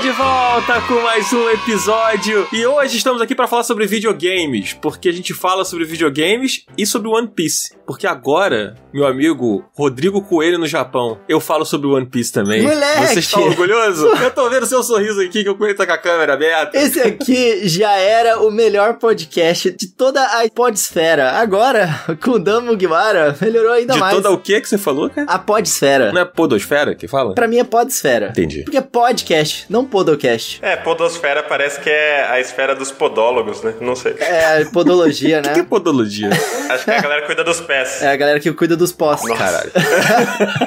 de volta com mais um episódio e hoje estamos aqui para falar sobre videogames, porque a gente fala sobre videogames e sobre One Piece, porque agora, meu amigo Rodrigo Coelho no Japão, eu falo sobre One Piece também. Moleque! Você está orgulhoso? Eu tô vendo seu sorriso aqui que o Coelho tá com a câmera aberta. Esse aqui já era o melhor podcast de toda a podesfera. Agora, com o Dan Mugiwara, melhorou ainda mais. De toda o que você falou, cara? A podesfera. Não é podosfera que fala? Pra mim é podesfera. Entendi. Porque é podcast, não podocast. É, podosfera parece que é a esfera dos podólogos, né? Não sei. É, podologia, né? O que é podologia? Acho que é a galera que cuida dos pés. É a galera que cuida dos pós. Caralho.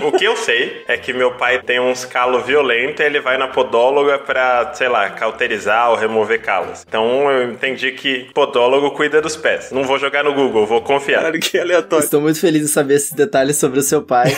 O que eu sei é que meu pai tem uns calos violentos e ele vai na podóloga pra, sei lá, cauterizar ou remover calos. Então eu entendi que podólogo cuida dos pés. Não vou jogar no Google, vou confiar. Caralho, que aleatório. Estou muito feliz em saber esses detalhes sobre o seu pai.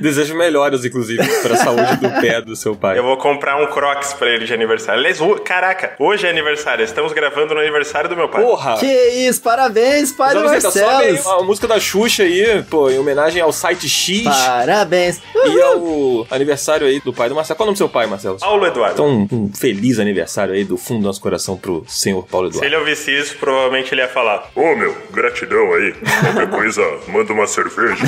Desejo melhoras, inclusive, pra saúde do pé do seu pai. Eu vou comprar um Crocs pra ele de aniversário. Aliás, caraca, hoje é aniversário. Estamos gravando no aniversário do meu pai. Porra! Que isso, parabéns, pai do Sobe Marcelos. a música da Xuxa aí, pô, em homenagem ao site X. Parabéns. E ao aniversário aí do pai do Marcelo. Qual é o nome do seu pai, Marcelo? Paulo Eduardo. Então, um feliz aniversário aí do fundo do nosso coração pro senhor Paulo Se Eduardo. ele ouvisse isso, provavelmente ele ia falar: Ô, meu, gratidão aí. Qualquer coisa, manda uma cerveja.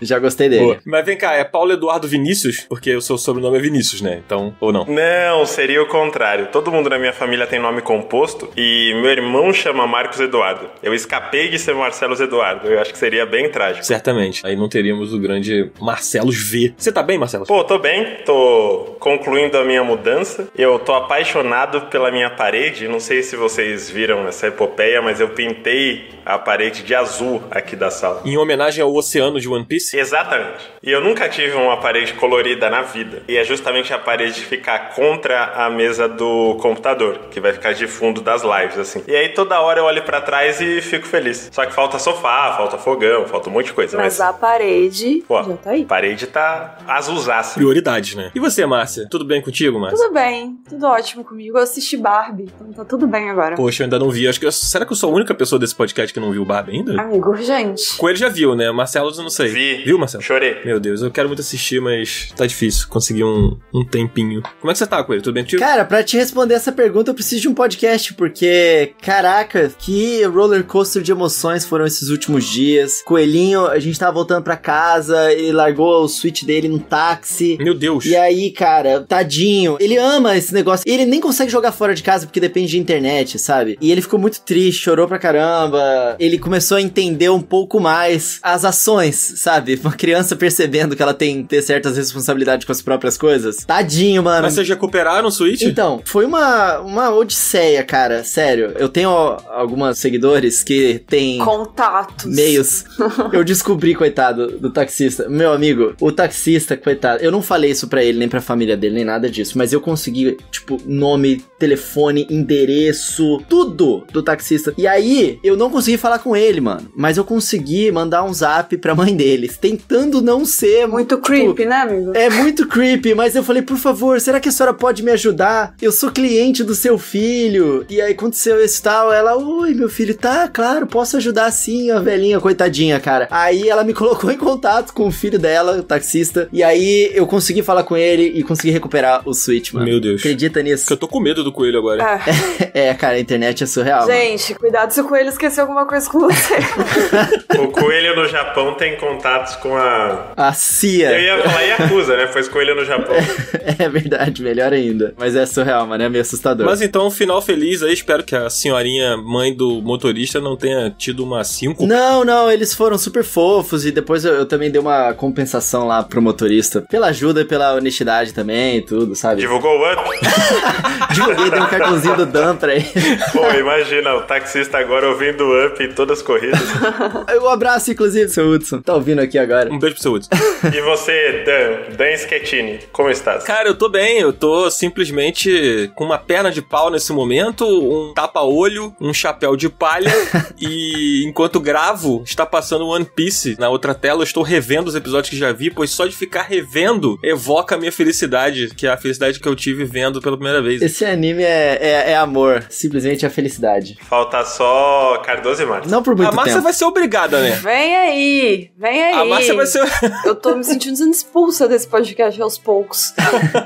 Já gostei dele. Pô, mas vem cá, é Paulo Eduardo Vinícius? Porque o seu sobrenome é Vinícius, né? Então, ou não? Não, seria o contrário. Todo mundo na minha família tem nome composto e meu irmão chama Marcos Eduardo. Eu escapei de ser Marcelos Eduardo. Eu acho que seria bem trágico. Certamente. Aí não teríamos o grande Marcelos V. Você tá bem, Marcelo? Pô, tô bem, tô concluindo a minha mudança. Eu tô apaixonado pela minha parede. Não sei se vocês viram essa epopeia, mas eu pintei a parede de azul aqui da sala. Em homenagem ao oceano de One Piece? Exatamente. E eu nunca tive uma parede colorida na vida. E é justamente a parede ficar contra a mesa do computador, que vai ficar de fundo das lives, assim. E aí toda hora eu olho pra trás e fico feliz. Só que falta sofá, falta fogão, falta um monte de coisa. Mas a parede pô, já tá aí. A parede tá azulzaça. Prioridades, né? E você, Márcia? Tudo bem contigo, Márcia? Tudo bem, tudo ótimo comigo. Eu assisti Barbie, então tá tudo bem agora. Poxa, eu ainda não vi. Acho que será que eu sou a única pessoa desse podcast que não viu o Barbie ainda? Amigo, gente. Coelho já viu, né? Marcelo, eu não sei. Vi. Viu, Marcelo? Chorei. Meu Deus, eu quero muito assistir, mas tá difícil conseguir um tempinho. Como é que você tá, Coelho? Tudo bem contigo? Cara, pra te responder essa pergunta eu preciso de um podcast, porque, caraca, que roller coaster de emoções foram esses últimos dias. Coelhinho, a gente tava voltando pra casa, ele largou o Switch dele num táxi. Meu Deus. E aí, cara, tadinho, ele ama esse negócio. Ele nem consegue jogar fora de casa porque depende de internet, sabe? E ele ficou muito triste, chorou pra caramba. Ele começou a entender um pouco mais as ações, sabe? Uma criança percebendo que ela tem que ter certas responsabilidades com as próprias coisas. Tadinho, mano. Mas vocês recuperaram o Switch? Então, foi uma odisseia, cara. Sério. Eu tenho algumas seguidores que têm Contatos. meios. Eu descobri, coitado, do taxista. Meu amigo, o taxista, coitado. Eu não falei isso pra ele, nem pra família dele, nem nada disso. Mas eu consegui, tipo, nome, telefone, endereço, tudo do taxista. E aí, eu não consegui falar com ele, mano. Mas eu consegui mandar um zap pra mãe deles, tentando não ser Muito tipo, creepy, né, amigo? é muito creepy, mas eu falei, por favor, será que a senhora pode me ajudar? Eu sou cliente do seu filho. E aí aconteceu isso e tal. Ela, oi, meu filho, tá, claro, posso ajudar sim, a velhinha, coitadinha, cara. Aí ela me colocou em contato com o filho dela, o taxista. E aí eu consegui falar com ele e consegui recuperar o Switch, mano. Meu Deus. Acredita nisso? Porque eu tô com medo do Coelho agora. É, cara, a internet é surreal. Gente, cuidado se o coelho esquecer alguma coisa com você. O coelho no Japão tem contatos com a... A CIA. Eu ia falar Yakuza, né? Pois coelho no Japão. É verdade, melhor ainda. Mas é surreal, mano, é meio assustador. Mas então, final feliz aí. Espero que a senhorinha mãe do motorista não tenha tido uma 5. Não, eles foram super fofos e depois eu também dei uma compensação lá pro motorista. Pela ajuda e pela honestidade também e tudo, sabe? Divulgou o Up? Divulguei, dei um cartãozinho do Dan pra ele. Pô, imagina, o taxista agora ouvindo o Up em todas as corridas. Um abraço, inclusive, seu Hudson. Tá ouvindo aqui agora. Um beijo pro seu Hudson. E você, Dan Schettini, como estás? Cara, eu tô bem. Eu tô simplesmente com uma perna de pau nesse momento, um tapa-olho, um chapéu de palha e enquanto gravo, está passando One Piece na outra tela. Eu estou revendo os episódios que já vi, pois só de ficar revendo evoca a minha felicidade, que é a felicidade que eu tive vendo pela primeira vez. Esse anime é amor, simplesmente é felicidade. Falta só Cardoso e Marcia. Não por muito A Márcia tempo. vai ser obrigada, né? Vem aí. A Márcia vai ser... Eu tô me sentindo sendo expulsa desse podcast aos poucos.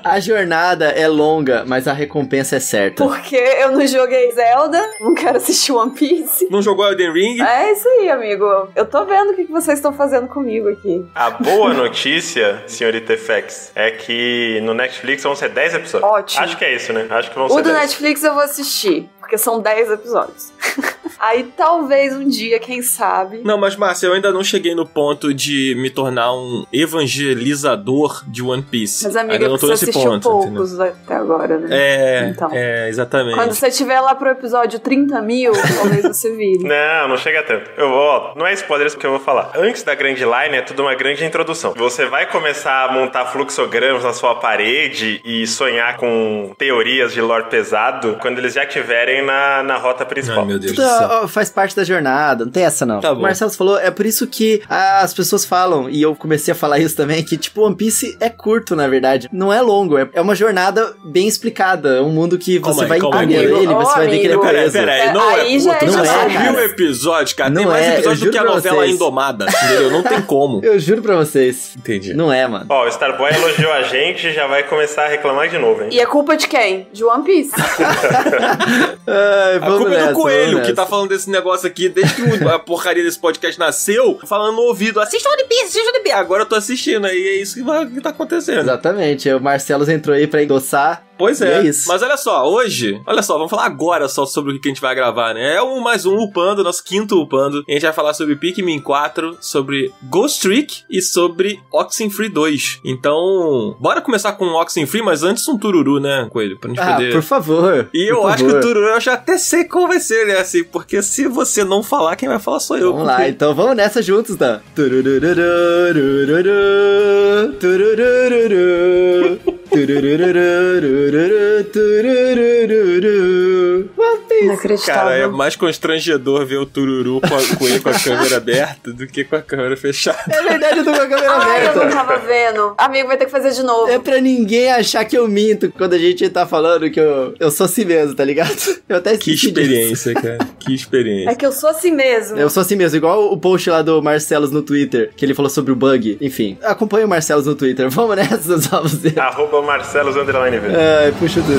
A jornada é longa, mas a recompensa é certa. Porque eu não joguei Zelda, não quero assistir One Piece. Não jogou Elden Ring? É isso aí, amigo. Eu tô vendo o que vocês estão fazendo comigo aqui. A boa notícia, senhorita FX, é que no Netflix vão ser 10 episódios. Ótimo. Acho que é isso, né? Acho que vão ser O do 10. Netflix eu vou assistir, porque são 10 episódios. Aí talvez um dia, quem sabe... Não, mas Márcia, eu ainda não cheguei no ponto de me tornar um evangelizador de One Piece. Mas, amiga, ainda não tô você nesse assistiu ponto, poucos entendeu? até agora, né? Então, exatamente. quando você estiver lá pro episódio 30 mil, talvez você vire. Não chega tanto. Não é spoiler isso que eu vou falar. Antes da Grand Line é tudo uma grande introdução. Você vai começar a montar fluxogramas na sua parede e sonhar com teorias de lore pesado quando eles já estiverem na rota principal. Ai, meu Deus do céu. Faz parte da jornada, não tem essa não. Tá bom. O Marcelo falou, é por isso que as pessoas falam, e eu comecei a falar isso também, que tipo, One Piece é curto, na verdade. Não é longo, é uma jornada bem explicada. É um mundo que você vai entender ele, você vai ver que ele é preso. Peraí, não Aí é já curto. é Não demais, é cara. 1000 episódios, cara. Não Tem mais é, episódios eu do que a juro pra novela vocês. Indomada, entendeu? Não tem como. Eu juro pra vocês. Entendi. Não é, mano. Ó, o Starboy elogiou a gente e já vai começar a reclamar de novo, hein? E é culpa de quem? De One Piece. Ai, A vamos culpa é nessa, do Coelho, vamos que tá nessa. falando desse negócio aqui desde que a porcaria desse podcast nasceu, falando no ouvido, assista One Piece, assista One Piece. Agora eu tô assistindo, aí é isso que tá acontecendo. Exatamente, o Marcelo entrou aí pra endossar. Pois E é. é isso. Mas olha só, vamos falar agora só sobre o que a gente vai gravar, né? É mais um Upando, nosso quinto Upando. A gente vai falar sobre Pikmin 4, sobre Ghost Trick e sobre Oxenfree 2. Então, bora começar com o Oxenfree, mas antes um tururu, né, Coelho? Pra gente poder... por favor. E eu por acho que favor. o tururu eu já até sei como vai ser, né? Assim, porque se você não falar, quem vai falar sou eu. Vamos lá, então vamos nessa juntos, tá? Inacreditável. Cara, é mais constrangedor ver o tururu com ele com a câmera aberta do que com a câmera fechada. É verdade, eu tô com a câmera Ai, eu não aberta. tava vendo. Amigo, vai ter que fazer de novo. É pra ninguém achar que eu minto quando a gente tá falando que eu sou assim mesmo, tá ligado? Eu até Que esqueci experiência, cara. Que experiência. É que eu sou assim mesmo. Eu sou assim mesmo, igual o post lá do Marcelos no Twitter, que ele falou sobre o bug. Enfim, acompanha o Marcelos no Twitter. Vamos nessa, só você. @Marcelos_V. Ai, puxa do...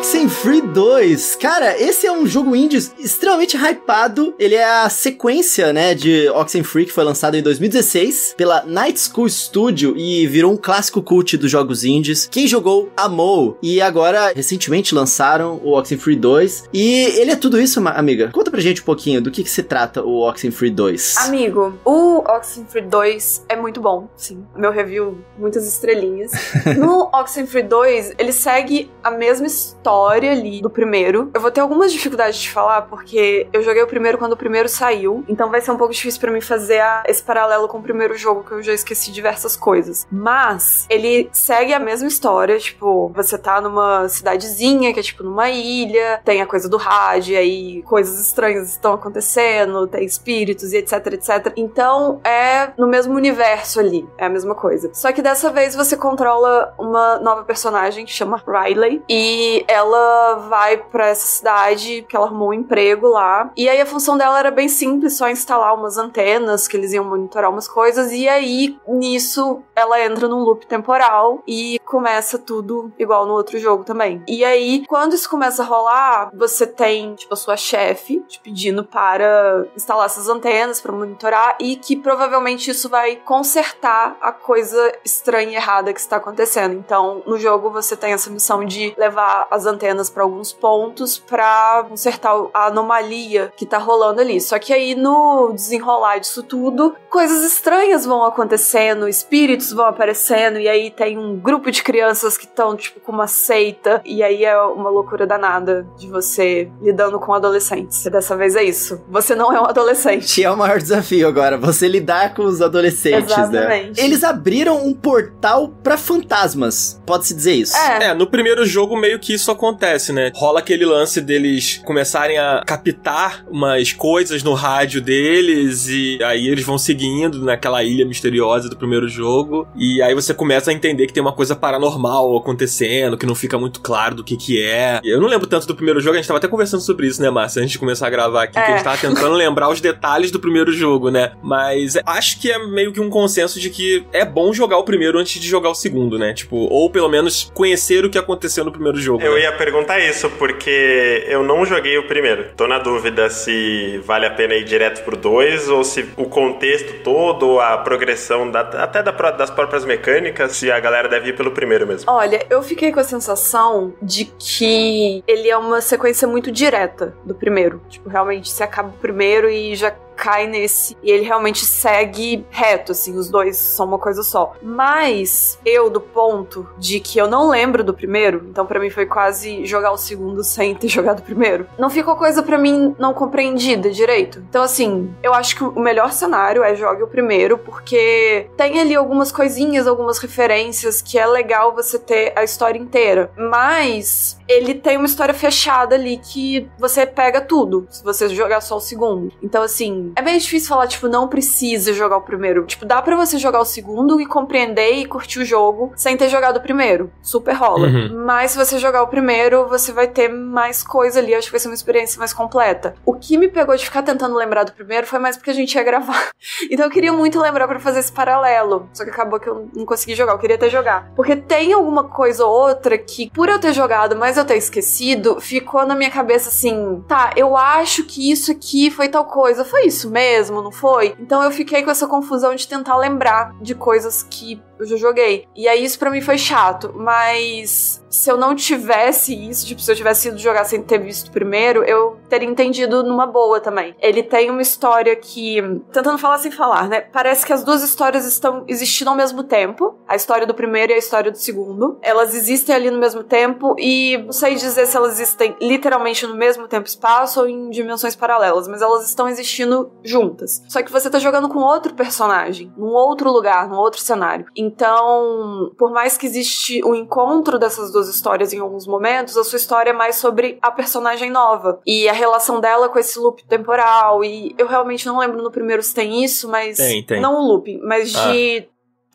Oxenfree 2, cara, esse é um jogo indie extremamente hypado. Ele é a sequência, né, de Oxenfree, que foi lançado em 2016 pela Night School Studio e virou um clássico cult dos jogos indies. Quem jogou, amou. E agora, recentemente lançaram o Oxenfree 2. E ele é tudo isso, amiga? Conta pra gente um pouquinho do que se trata o Oxenfree 2. Amigo, o Oxenfree 2 é muito bom, sim. Meu review, muitas estrelinhas. No Oxenfree 2, ele segue a mesma história ali do primeiro. Eu vou ter algumas dificuldades de falar, porque eu joguei o primeiro quando o primeiro saiu, então vai ser um pouco difícil pra mim fazer esse paralelo com o primeiro jogo, que eu já esqueci diversas coisas. Mas, ele segue a mesma história, tipo, você tá numa cidadezinha, que é tipo numa ilha, tem a coisa do rádio, aí coisas estranhas estão acontecendo, tem espíritos e etc, etc. Então, é no mesmo universo ali, é a mesma coisa. Só que dessa vez você controla uma nova personagem que chama Riley, e ela vai pra essa cidade, que ela arrumou um emprego lá, e aí a função dela era bem simples, só instalar umas antenas, que eles iam monitorar umas coisas, e aí, nisso, ela entra num loop temporal, e começa tudo igual no outro jogo também. E aí, quando isso começa a rolar, você tem, tipo, a sua chefe te pedindo para instalar essas antenas, pra monitorar, e que provavelmente isso vai consertar a coisa estranha e errada que está acontecendo. Então, no jogo, você tem essa missão de levar as antenas para alguns pontos para consertar a anomalia que tá rolando ali. Só que aí no desenrolar disso tudo, coisas estranhas vão acontecendo, espíritos vão aparecendo, e aí tem um grupo de crianças que estão tipo com uma seita, e aí é uma loucura danada de você lidando com adolescentes. E dessa vez é isso. Você não é um adolescente. Que é o maior desafio agora, você lidar com os adolescentes, Exatamente. né? Eles abriram um portal pra fantasmas, pode-se dizer isso. É. No primeiro jogo meio que isso acontece, né? Rola aquele lance deles começarem a captar umas coisas no rádio deles e aí eles vão seguindo naquela ilha misteriosa do primeiro jogo e aí você começa a entender que tem uma coisa paranormal acontecendo, que não fica muito claro do que é. Eu não lembro tanto do primeiro jogo, a gente tava até conversando sobre isso, né, Márcia? Antes de começar a gravar aqui, que a gente tava tentando lembrar os detalhes do primeiro jogo, né? Mas acho que é meio que um consenso de que é bom jogar o primeiro antes de jogar o segundo, né? Tipo, ou pelo menos conhecer o que aconteceu no primeiro jogo. Eu né? ia perguntar isso, porque eu não joguei o primeiro. Tô na dúvida se vale a pena ir direto pro 2 ou se o contexto todo, a progressão até das próprias mecânicas, se a galera deve ir pelo primeiro mesmo. Olha, eu fiquei com a sensação de que ele é uma sequência muito direta do primeiro. Tipo, realmente, você acaba o primeiro e já cai nesse. E ele realmente segue reto, assim, os dois são uma coisa só. Mas eu, do ponto de que eu não lembro do primeiro, então pra mim foi quase jogar o segundo sem ter jogado o primeiro, não ficou coisa pra mim não compreendida direito. Então, assim, eu acho que o melhor cenário é jogue o primeiro, porque tem ali algumas coisinhas, algumas referências que é legal você ter a história inteira. Mas ele tem uma história fechada ali que você pega tudo, se você jogar só o segundo. Então, assim, é bem difícil falar, tipo, não precisa jogar o primeiro. Tipo, dá pra você jogar o segundo e compreender e curtir o jogo sem ter jogado o primeiro. Super rola. Mas se você jogar o primeiro, você vai ter mais coisa ali. Acho que vai ser uma experiência mais completa. O que me pegou de ficar tentando lembrar do primeiro foi mais porque a gente ia gravar. Então eu queria muito lembrar pra fazer esse paralelo. Só que acabou que eu não consegui jogar. Eu queria ter jogado. Porque tem alguma coisa ou outra que, por eu ter jogado, mas eu ter esquecido, ficou na minha cabeça assim, tá, eu acho que isso aqui foi tal coisa. Foi isso mesmo, não foi? Então eu fiquei com essa confusão de tentar lembrar de coisas que eu já joguei. E aí isso pra mim foi chato, mas se eu não tivesse isso, tipo, se eu tivesse ido jogar sem ter visto o primeiro, eu teria entendido numa boa também. Ele tem uma história que, tentando falar sem falar, né? Parece que as duas histórias estão existindo ao mesmo tempo. A história do primeiro e a história do segundo. Elas existem ali no mesmo tempo e não sei dizer se elas existem literalmente no mesmo tempo e espaço ou em dimensões paralelas, mas elas estão existindo juntas. Só que você tá jogando com outro personagem, num outro lugar, num outro cenário. Então, por mais que existe um encontro dessas duas histórias em alguns momentos, a sua história é mais sobre a personagem nova e a relação dela com esse loop temporal. E eu realmente não lembro no primeiro se tem isso, mas... Tem. Não o looping, mas de...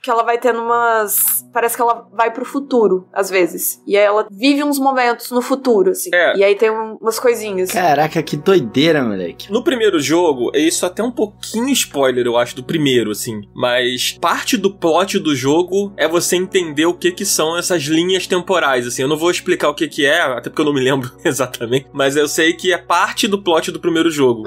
que ela vai tendo umas... Parece que ela vai pro futuro, às vezes. E aí ela vive uns momentos no futuro, assim. E aí tem umas coisinhas. Caraca, que doideira, moleque. No primeiro jogo, isso até um pouquinho spoiler, eu acho, do primeiro, assim. Mas parte do plot do jogo é você entender o que são essas linhas temporais, assim. Eu não vou explicar o que é, até porque eu não me lembro exatamente. Mas eu sei que é parte do plot do primeiro jogo.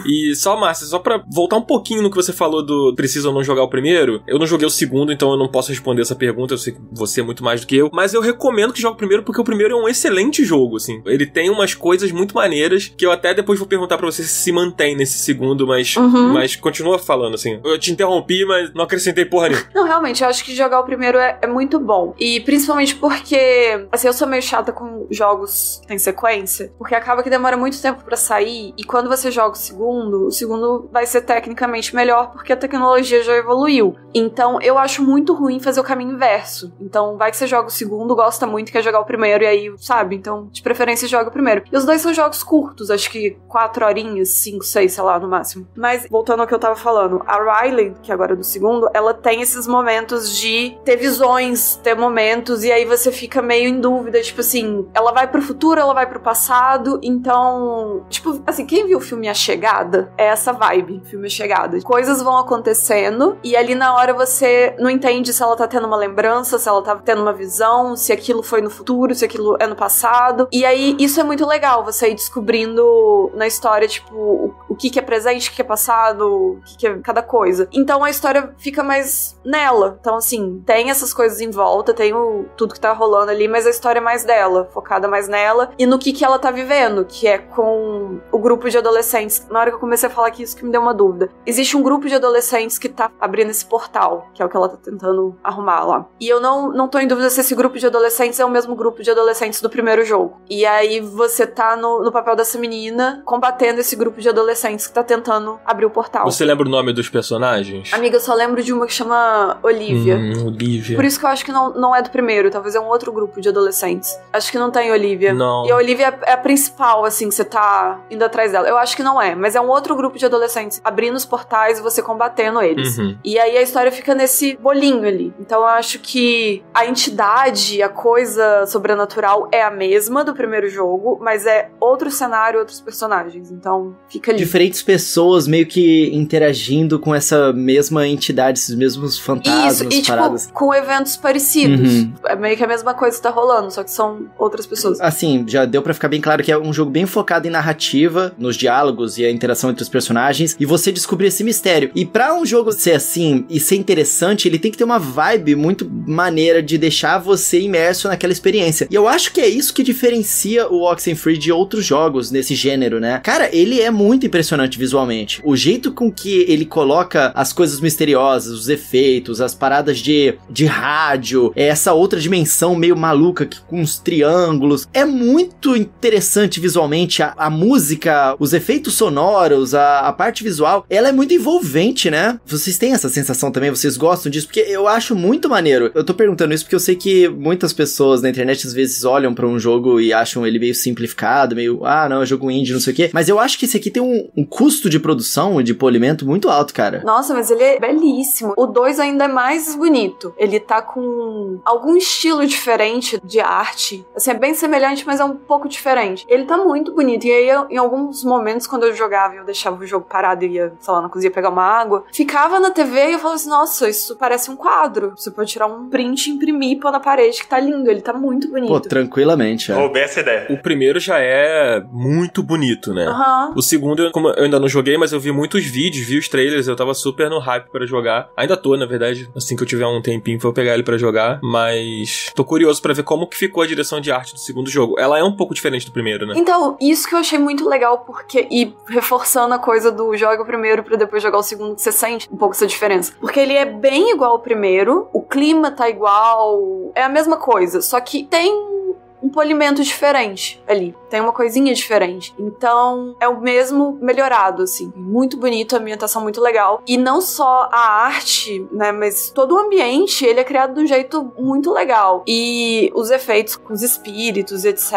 E só, Márcia, só pra voltar um pouquinho no que você falou do precisa ou não jogar o primeiro, eu não joguei o segundo, então eu não posso responder essa pergunta, eu sei que você é muito mais do que eu, mas eu recomendo que jogue o primeiro, porque o primeiro é um excelente jogo, assim. Ele tem umas coisas muito maneiras, que eu até depois vou perguntar pra você se mantém nesse segundo, mas continua falando, assim. Eu te interrompi, mas não acrescentei porra nenhuma. Não, realmente, eu acho que jogar o primeiro é muito bom. E principalmente porque, assim, eu sou meio chata com jogos que tem sequência, porque acaba que demora muito tempo pra sair, e quando você joga o segundo vai ser tecnicamente melhor, porque a tecnologia já evoluiu. Então, eu acho muito ruim fazer o caminho inverso. Então, vai que você joga o segundo, gosta muito, quer jogar o primeiro, e aí, sabe? Então, de preferência, joga o primeiro. E os dois são jogos curtos, acho que 4 horinhas, 5, 6, sei lá, no máximo. Mas, voltando ao que eu tava falando, a Riley, que agora é do segundo, ela tem esses momentos de ter visões, ter momentos, e aí você fica meio em dúvida, tipo assim, ela vai pro futuro, ela vai pro passado, então, tipo, assim, quem viu o filme A Chegada, é essa vibe, filme A Chegada. Coisas vão acontecendo, e ali na hora você não entende se ela tá tendo uma lembrança, se ela tá tendo uma visão, se aquilo foi no futuro, se aquilo é no passado. E aí, isso é muito legal, você ir descobrindo na história, tipo, o que é presente, o que é passado, o que é cada coisa. Então, a história fica mais nela. Então, assim, tem essas coisas em volta, tem tudo que tá rolando ali, mas a história é mais dela, focada mais nela, e no que ela tá vivendo, que é com o grupo de adolescentes. Na hora que eu comecei a falar aqui, isso que me deu uma dúvida. Existe um grupo de adolescentes que tá abrindo esse portal, que é o que ela tá tentando arrumar lá. E eu não tô em dúvida se esse grupo de adolescentes é o mesmo grupo de adolescentes do primeiro jogo. E aí você tá no papel dessa menina combatendo esse grupo de adolescentes adolescentes que tá tentando abrir o portal. Você lembra o nome dos personagens? Amiga, eu só lembro de uma que chama Olivia. Olivia. Por isso que eu acho que não é do primeiro, talvez é um outro grupo de adolescentes. Acho que não tem Olivia. Não. E a Olivia é a principal, assim, que você tá indo atrás dela. Eu acho que não é, mas é um outro grupo de adolescentes abrindo os portais e você combatendo eles. E aí a história fica nesse bolinho ali. Então eu acho que a entidade, a coisa sobrenatural é a mesma do primeiro jogo, mas é outro cenário, outros personagens. Então fica ali. Diferentes pessoas meio que interagindo com essa mesma entidade, esses mesmos fantasmas, isso, e paradas. tipo, com eventos parecidos. É meio que a mesma coisa que tá rolando, só que são outras pessoas. Assim, já deu pra ficar bem claro que é um jogo bem focado em narrativa, nos diálogos e a interação entre os personagens, e você descobrir esse mistério. E pra um jogo ser assim e ser interessante, ele tem que ter uma vibe muito maneira de deixar você imerso naquela experiência. E eu acho que é isso que diferencia o Oxenfree de outros jogos nesse gênero, né? Cara, ele é muito impressionante visualmente. O jeito com que ele coloca as coisas misteriosas, os efeitos, as paradas de rádio, essa outra dimensão meio maluca com uns triângulos, é muito interessante visualmente. A música, os efeitos sonoros, a parte visual, ela é muito envolvente, né? Vocês têm essa sensação também? Vocês gostam disso? Porque eu acho muito maneiro. Eu tô perguntando isso porque eu sei que muitas pessoas na internet às vezes olham pra um jogo e acham ele meio simplificado, meio, não, é jogo indie, não sei o quê. Mas eu acho que esse aqui tem um custo de produção e de polimento muito alto, cara. Nossa, mas ele é belíssimo. O 2 ainda é mais bonito. Ele tá com algum estilo diferente de arte. Assim, é bem semelhante, mas é um pouco diferente. Ele tá muito bonito. E aí, em alguns momentos, quando eu jogava e eu deixava o jogo parado e ia, sei lá, na cozinha pegar uma água, ficava na TV e eu falava assim, nossa, isso parece um quadro. Você pode tirar um print e imprimir e pôr na parede, que tá lindo. Ele tá muito bonito. Pô, tranquilamente, Roubei essa ideia. O primeiro já é muito bonito, né? O segundo, como eu ainda não joguei, mas eu vi muitos vídeos, vi os trailers, eu tava super no hype pra jogar. Ainda tô, na verdade. Assim que eu tiver um tempinho, vou pegar ele pra jogar. Mas tô curioso pra ver como que ficou a direção de arte do segundo jogo. Ela é um pouco diferente do primeiro, né? Então, isso que eu achei muito legal, porque... E reforçando a coisa do joga o primeiro pra depois jogar o segundo, que você sente um pouco essa diferença. Porque ele é bem igual ao primeiro, o clima tá igual, é a mesma coisa, só que tem um polimento diferente ali. Tem uma coisinha diferente. Então, é o mesmo melhorado, assim. Muito bonito, a ambientação muito legal. E não só a arte, né, mas todo o ambiente, ele é criado de um jeito muito legal. E os efeitos com os espíritos, etc.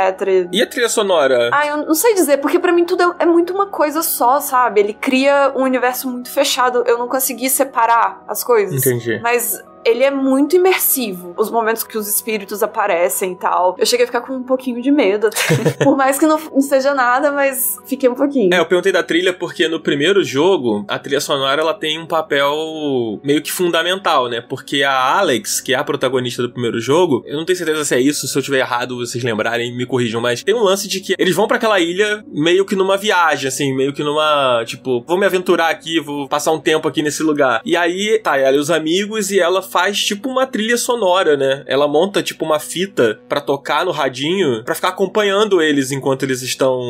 E a trilha sonora? Eu não sei dizer, porque pra mim tudo é muito uma coisa só, sabe? Ele cria um universo muito fechado. Eu não consegui separar as coisas. Entendi. Mas... ele é muito imersivo. Os momentos que os espíritos aparecem e tal. Eu cheguei a ficar com um pouquinho de medo. Por mais que não seja nada, mas fiquei um pouquinho. Eu perguntei da trilha porque no primeiro jogo, a trilha sonora, ela tem um papel meio que fundamental, né? Porque a Alex, que é a protagonista do primeiro jogo, eu não tenho certeza se é isso, se eu tiver errado, vocês lembrarem, me corrijam, mas tem um lance de que eles vão pra aquela ilha meio que numa viagem, assim, meio que numa, tipo, vou me aventurar aqui, vou passar um tempo aqui nesse lugar. E aí, tá, ela e os amigos, e ela faz tipo uma trilha sonora, né? Ela monta tipo uma fita pra tocar no radinho, pra ficar acompanhando eles enquanto eles estão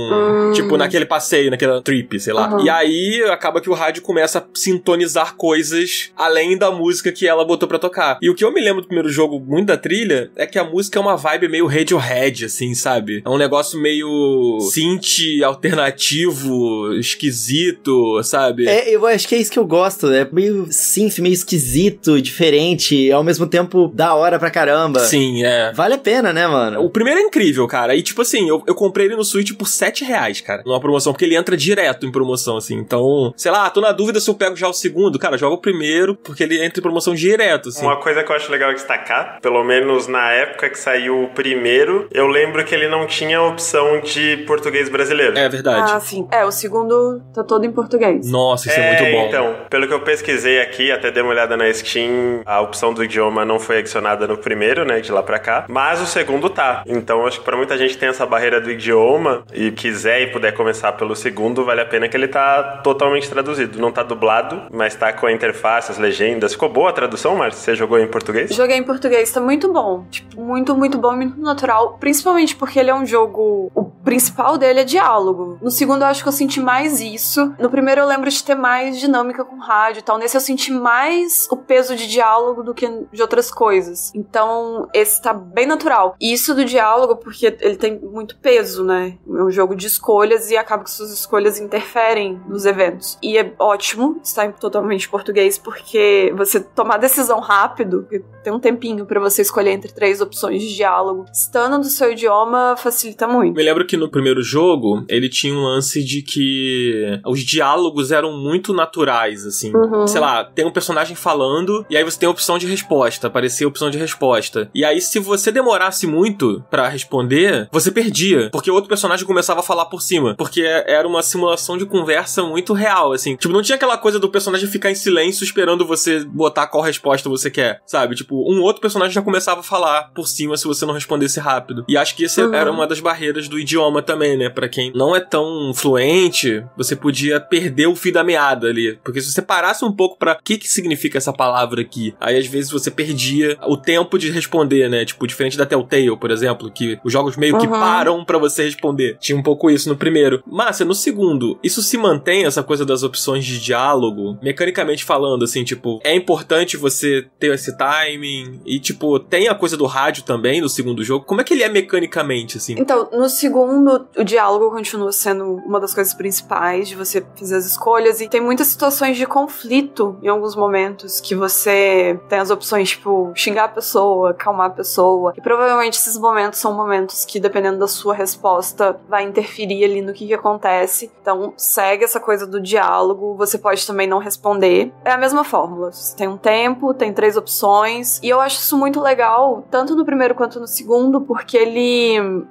tipo naquele passeio, naquela trip, sei lá. E aí acaba que o rádio começa a sintonizar coisas além da música que ela botou pra tocar. E o que eu me lembro do primeiro jogo muito da trilha é que a música é uma vibe meio Radiohead, assim, sabe? É um negócio meio synth alternativo, esquisito, sabe? Eu acho que é isso que eu gosto, é meio synth, meio esquisito, diferente, ao mesmo tempo da hora pra caramba. Sim, é. Vale a pena, né, mano? O primeiro é incrível, cara. E tipo assim, eu comprei ele no Switch por R$7, cara. Numa promoção, porque ele entra direto em promoção, assim. Então, sei lá, tô na dúvida se eu pego já o segundo. Cara, joga o primeiro, porque ele entra em promoção direto, assim. Uma coisa que eu acho legal destacar, pelo menos na época que saiu o primeiro, eu lembro que ele não tinha opção de português brasileiro. É verdade. Sim. O segundo tá todo em português. Nossa, isso é muito bom. Então, pelo que eu pesquisei aqui, até dei uma olhada na Steam, a opção do idioma não foi adicionada no primeiro, né, de lá pra cá, mas o segundo tá. Então, acho que pra muita gente que tem essa barreira do idioma e quiser e puder começar pelo segundo, vale a pena que ele tá totalmente traduzido. Não tá dublado, mas tá com a interface, as legendas. Ficou boa a tradução, Márcio? Você jogou em português? Joguei em português, tá muito bom. Tipo, muito, muito bom, muito natural. Principalmente porque ele é um jogo... O principal dele é diálogo. No segundo, eu acho que eu senti mais isso. No primeiro, eu lembro de ter mais dinâmica com rádio e tal. Nesse, eu senti mais o peso de diálogo diálogo do que de outras coisas. Então, esse tá bem natural. E isso do diálogo, porque ele tem muito peso, né? É um jogo de escolhas e acaba que suas escolhas interferem nos eventos. E é ótimo estar totalmente em português, porque você tomar decisão rápido, tem um tempinho pra você escolher entre 3 opções de diálogo, estando no seu idioma facilita muito. Me lembro que no primeiro jogo, ele tinha um lance de que os diálogos eram muito naturais, assim. Sei lá, tem um personagem falando, e aí você tem a opção de resposta, aparecia a opção de resposta. E aí, se você demorasse muito pra responder, você perdia, porque o outro personagem começava a falar por cima, porque era uma simulação de conversa muito real, assim. Tipo, não tinha aquela coisa do personagem ficar em silêncio esperando você botar qual resposta você quer, sabe? Tipo, um outro personagem já começava a falar por cima se você não respondesse rápido. E acho que essa era uma das barreiras do idioma também, né? Pra quem não é tão fluente, você podia perder o fio da meada ali. Porque se você parasse um pouco pra que significa essa palavra aqui, aí às vezes você perdia o tempo de responder, né? Tipo, diferente da Telltale, por exemplo, que os jogos meio que param pra você responder. Tinha um pouco isso no primeiro. Márcia, no segundo, isso se mantém, essa coisa das opções de diálogo, mecanicamente falando, assim, tipo, é importante você ter esse timing e, tipo, tem a coisa do rádio também no segundo jogo. Como é que ele é mecanicamente, assim? Então, no segundo, o diálogo continua sendo uma das coisas principais de você fazer as escolhas, e tem muitas situações de conflito em alguns momentos que você tem as opções, tipo, xingar a pessoa, acalmar a pessoa, e provavelmente esses momentos são momentos que, dependendo da sua resposta, vai interferir ali no que acontece. Então, segue essa coisa do diálogo, você pode também não responder. É a mesma fórmula, você tem um tempo, tem 3 opções, e eu acho isso muito legal, tanto no primeiro quanto no segundo, porque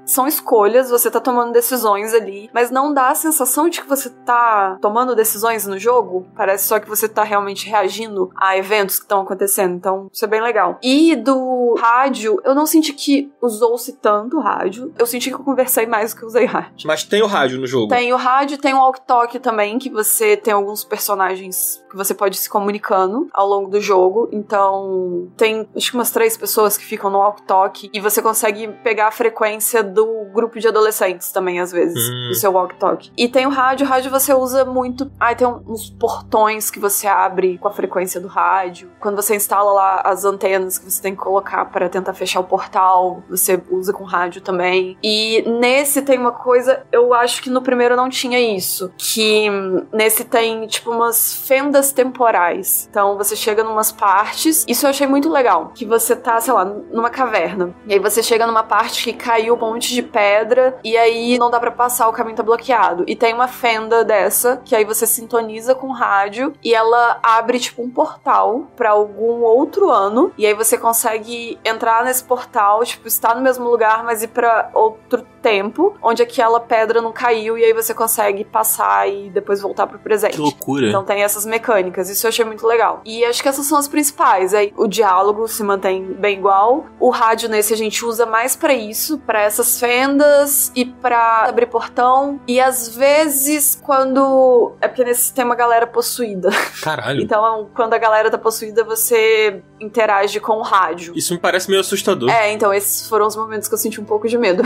são escolhas, você tá tomando decisões ali, mas não dá a sensação de que você tá tomando decisões no jogo, parece só que você tá realmente reagindo a eventos que estão acontecendo, então isso é bem legal. E do rádio, eu não senti que usou-se tanto o rádio, eu senti que eu conversei mais do que usei rádio. Mas tem o rádio no jogo? Tem o rádio, tem o walkie-talkie também, que você tem alguns personagens que você pode se comunicando ao longo do jogo, então tem acho que umas 3 pessoas que ficam no walkie-talkie, e você consegue pegar a frequência do grupo de adolescentes também, às vezes, no seu walkie-talkie. E tem o rádio você usa muito... tem uns portões que você abre com a frequência do rádio. Quando você instala lá as antenas que você tem que colocar para tentar fechar o portal, você usa com rádio também. E nesse tem uma coisa, eu acho que no primeiro não tinha isso, que nesse tem, tipo, umas fendas temporais. Então, você chega numas partes, isso eu achei muito legal, que você tá, sei lá, numa caverna, e aí você chega numa parte que caiu um monte de pedra, e aí não dá pra passar, o caminho tá bloqueado. E tem uma fenda dessa, que aí você sintoniza com o rádio, e ela abre, tipo, um portal pra algum outro ano, e aí você consegue entrar nesse portal, tipo, estar no mesmo lugar, mas ir pra outro tempo, onde aquela pedra não caiu, e aí você consegue passar e depois voltar pro presente. Que loucura. Então tem essas mecânicas, isso eu achei muito legal. E acho que essas são as principais. Aí o diálogo se mantém bem igual, o rádio nesse a gente usa mais pra isso, pra essas fendas e pra abrir portão, e às vezes quando... É porque nesse tem uma galera possuída. Caralho. Então quando a galera tá possuída, você interage com o rádio. Isso me parece meio assustador. Então esses foram os momentos que eu senti um pouco de medo.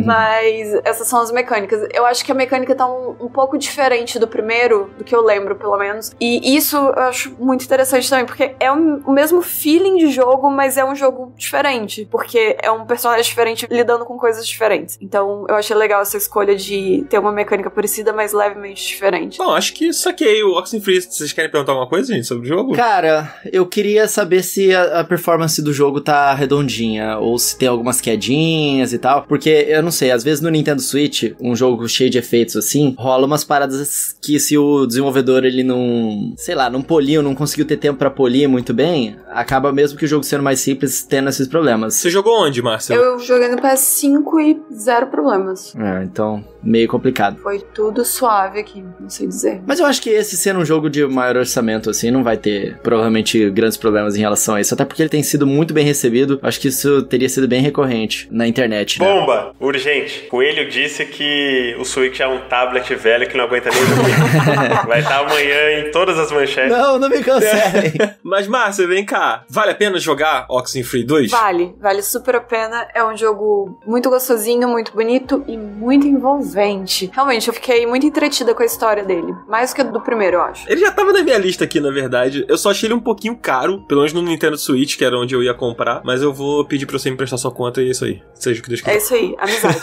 Mas essas são as mecânicas. Eu acho que a mecânica tá um pouco diferente do primeiro, do que eu lembro, pelo menos. E isso eu acho muito interessante também, porque é o mesmo feeling de jogo, mas é um jogo diferente. Porque é um personagem diferente lidando com coisas diferentes. Então eu achei legal essa escolha de ter uma mecânica parecida, mas levemente diferente. Bom, acho que saquei o Oxenfree. Vocês querem perguntar alguma coisa, gente, sobre o jogo? Cara, eu queria saber se a performance do jogo tá redondinha, ou se tem algumas quedinhas e tal, porque eu não sei, às vezes no Nintendo Switch, um jogo cheio de efeitos assim, rola umas paradas que se o desenvolvedor ele não, sei lá, não poliu, não conseguiu ter tempo pra polir muito bem, acaba mesmo que o jogo sendo mais simples tendo esses problemas. Você jogou onde, Márcia? Eu joguei no PS5 e 0 problemas. Então, meio complicado. Foi tudo suave aqui, não sei dizer. Mas eu acho que esse sendo um jogo de maior orçamento, assim, não vai ter, provavelmente, grandes problemas em relação a isso, até porque ele tem sido muito bem recebido. Acho que isso teria sido bem recorrente na internet, né? Bomba! Urgente. Coelho disse que o Switch é um tablet velho que não aguenta nem dormir. Vai estar amanhã em todas as manchetes. Não me cancelem. Mas, Márcia, vem cá. Vale a pena jogar Oxenfree 2? Vale super a pena. É um jogo muito gostosinho, muito bonito e muito envolvente. envolvente. Realmente, eu fiquei muito entretida com a história dele. Mais que a do primeiro, eu acho. Ele já tava na minha lista aqui, na verdade. Eu só achei ele um pouquinho caro, pelo menos no Nintendo Switch, que era onde eu ia comprar. Mas eu vou pedir pra você me prestar sua conta e é isso aí. Seja o que Deus quiser. É isso aí, amizade.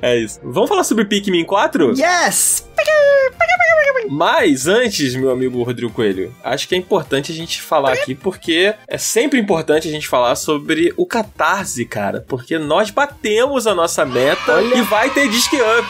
É isso. Vamos falar sobre Pikmin 4? Yes! Mas antes, meu amigo Rodrigo Coelho, acho que é importante a gente falar aqui, porque é sempre importante a gente falar sobre o Catarse, cara. Porque nós batemos a nossa meta e vai ter Disc Up.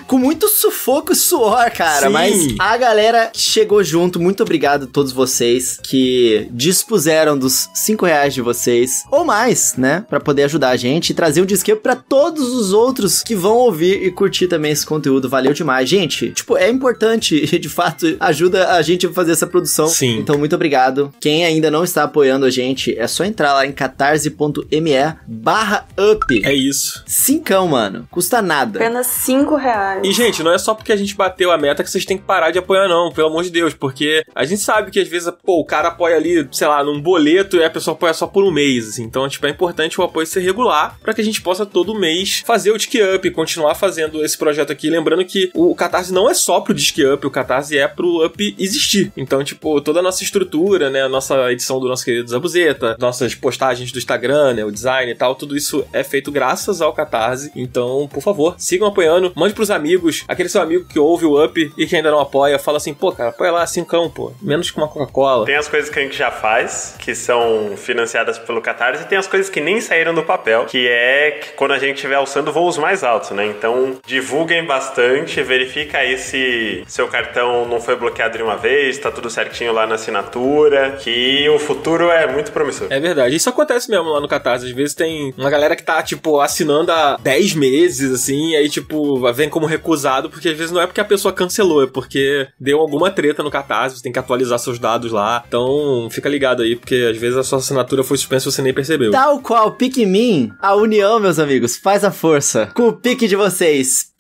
Com muito sufoco e suor, cara. Sim. Mas a galera chegou junto. Muito obrigado a todos vocês que dispuseram dos R$5 de vocês, ou mais, né? Pra poder ajudar a gente e trazer um Disc Up pra todos os outros que vão ouvir e curtir também esse conteúdo. Valeu demais. Gente, tipo, é importante e de fato ajuda a gente a fazer essa produção. Sim. Então, muito obrigado. Quem ainda não está apoiando a gente, é só entrar lá em catarse.me/up. É isso. Cincão, mano. Custa nada. Apenas R$5. E, gente, não é só porque a gente bateu a meta que vocês têm que parar de apoiar, não. Pelo amor de Deus. Porque a gente sabe que, às vezes, pô, o cara apoia ali, sei lá, num boleto e a pessoa apoia só por um mês, assim. Então, tipo, é importante o apoio ser regular pra que a gente possa, todo mês, fazer o Disc Up, continuar fazendo esse projeto aqui. Lembrando que o Catarse não é só pro Disc Up, o Catarse é pro Up existir. Então, tipo, toda a nossa estrutura, né, a nossa edição do nosso querido Zabuzeta, nossas postagens do Instagram, né, o design e tal, tudo isso é feito graças ao Catarse. Então, por favor, sigam apoiando, mande pros amigos, aquele seu amigo que ouve o Up e que ainda não apoia, fala assim, pô, cara, apoia lá, cincão, pô, menos que uma Coca-Cola. Tem as coisas que a gente já faz, que são financiadas pelo Catarse, e tem as coisas que nem saíram do papel, que é que quando a gente estiver alçando voos mais altos, né? Então, divulguem bastante, verifica aí se seu cartão não foi bloqueado de uma vez, tá tudo certinho lá na assinatura, que o futuro é muito promissor. É verdade, isso acontece mesmo lá no Catarse. Às vezes tem uma galera que tá, tipo, assinando há 10 meses, assim, e aí, tipo, vem como recusado, porque às vezes não é porque a pessoa cancelou, é porque deu alguma treta no Catarse, você tem que atualizar seus dados lá. Então, fica ligado aí, porque às vezes a sua assinatura foi suspensa e você nem percebeu. Tal qual Pikmin, a união, meus amigos, faz a força. Com o pique de vocês.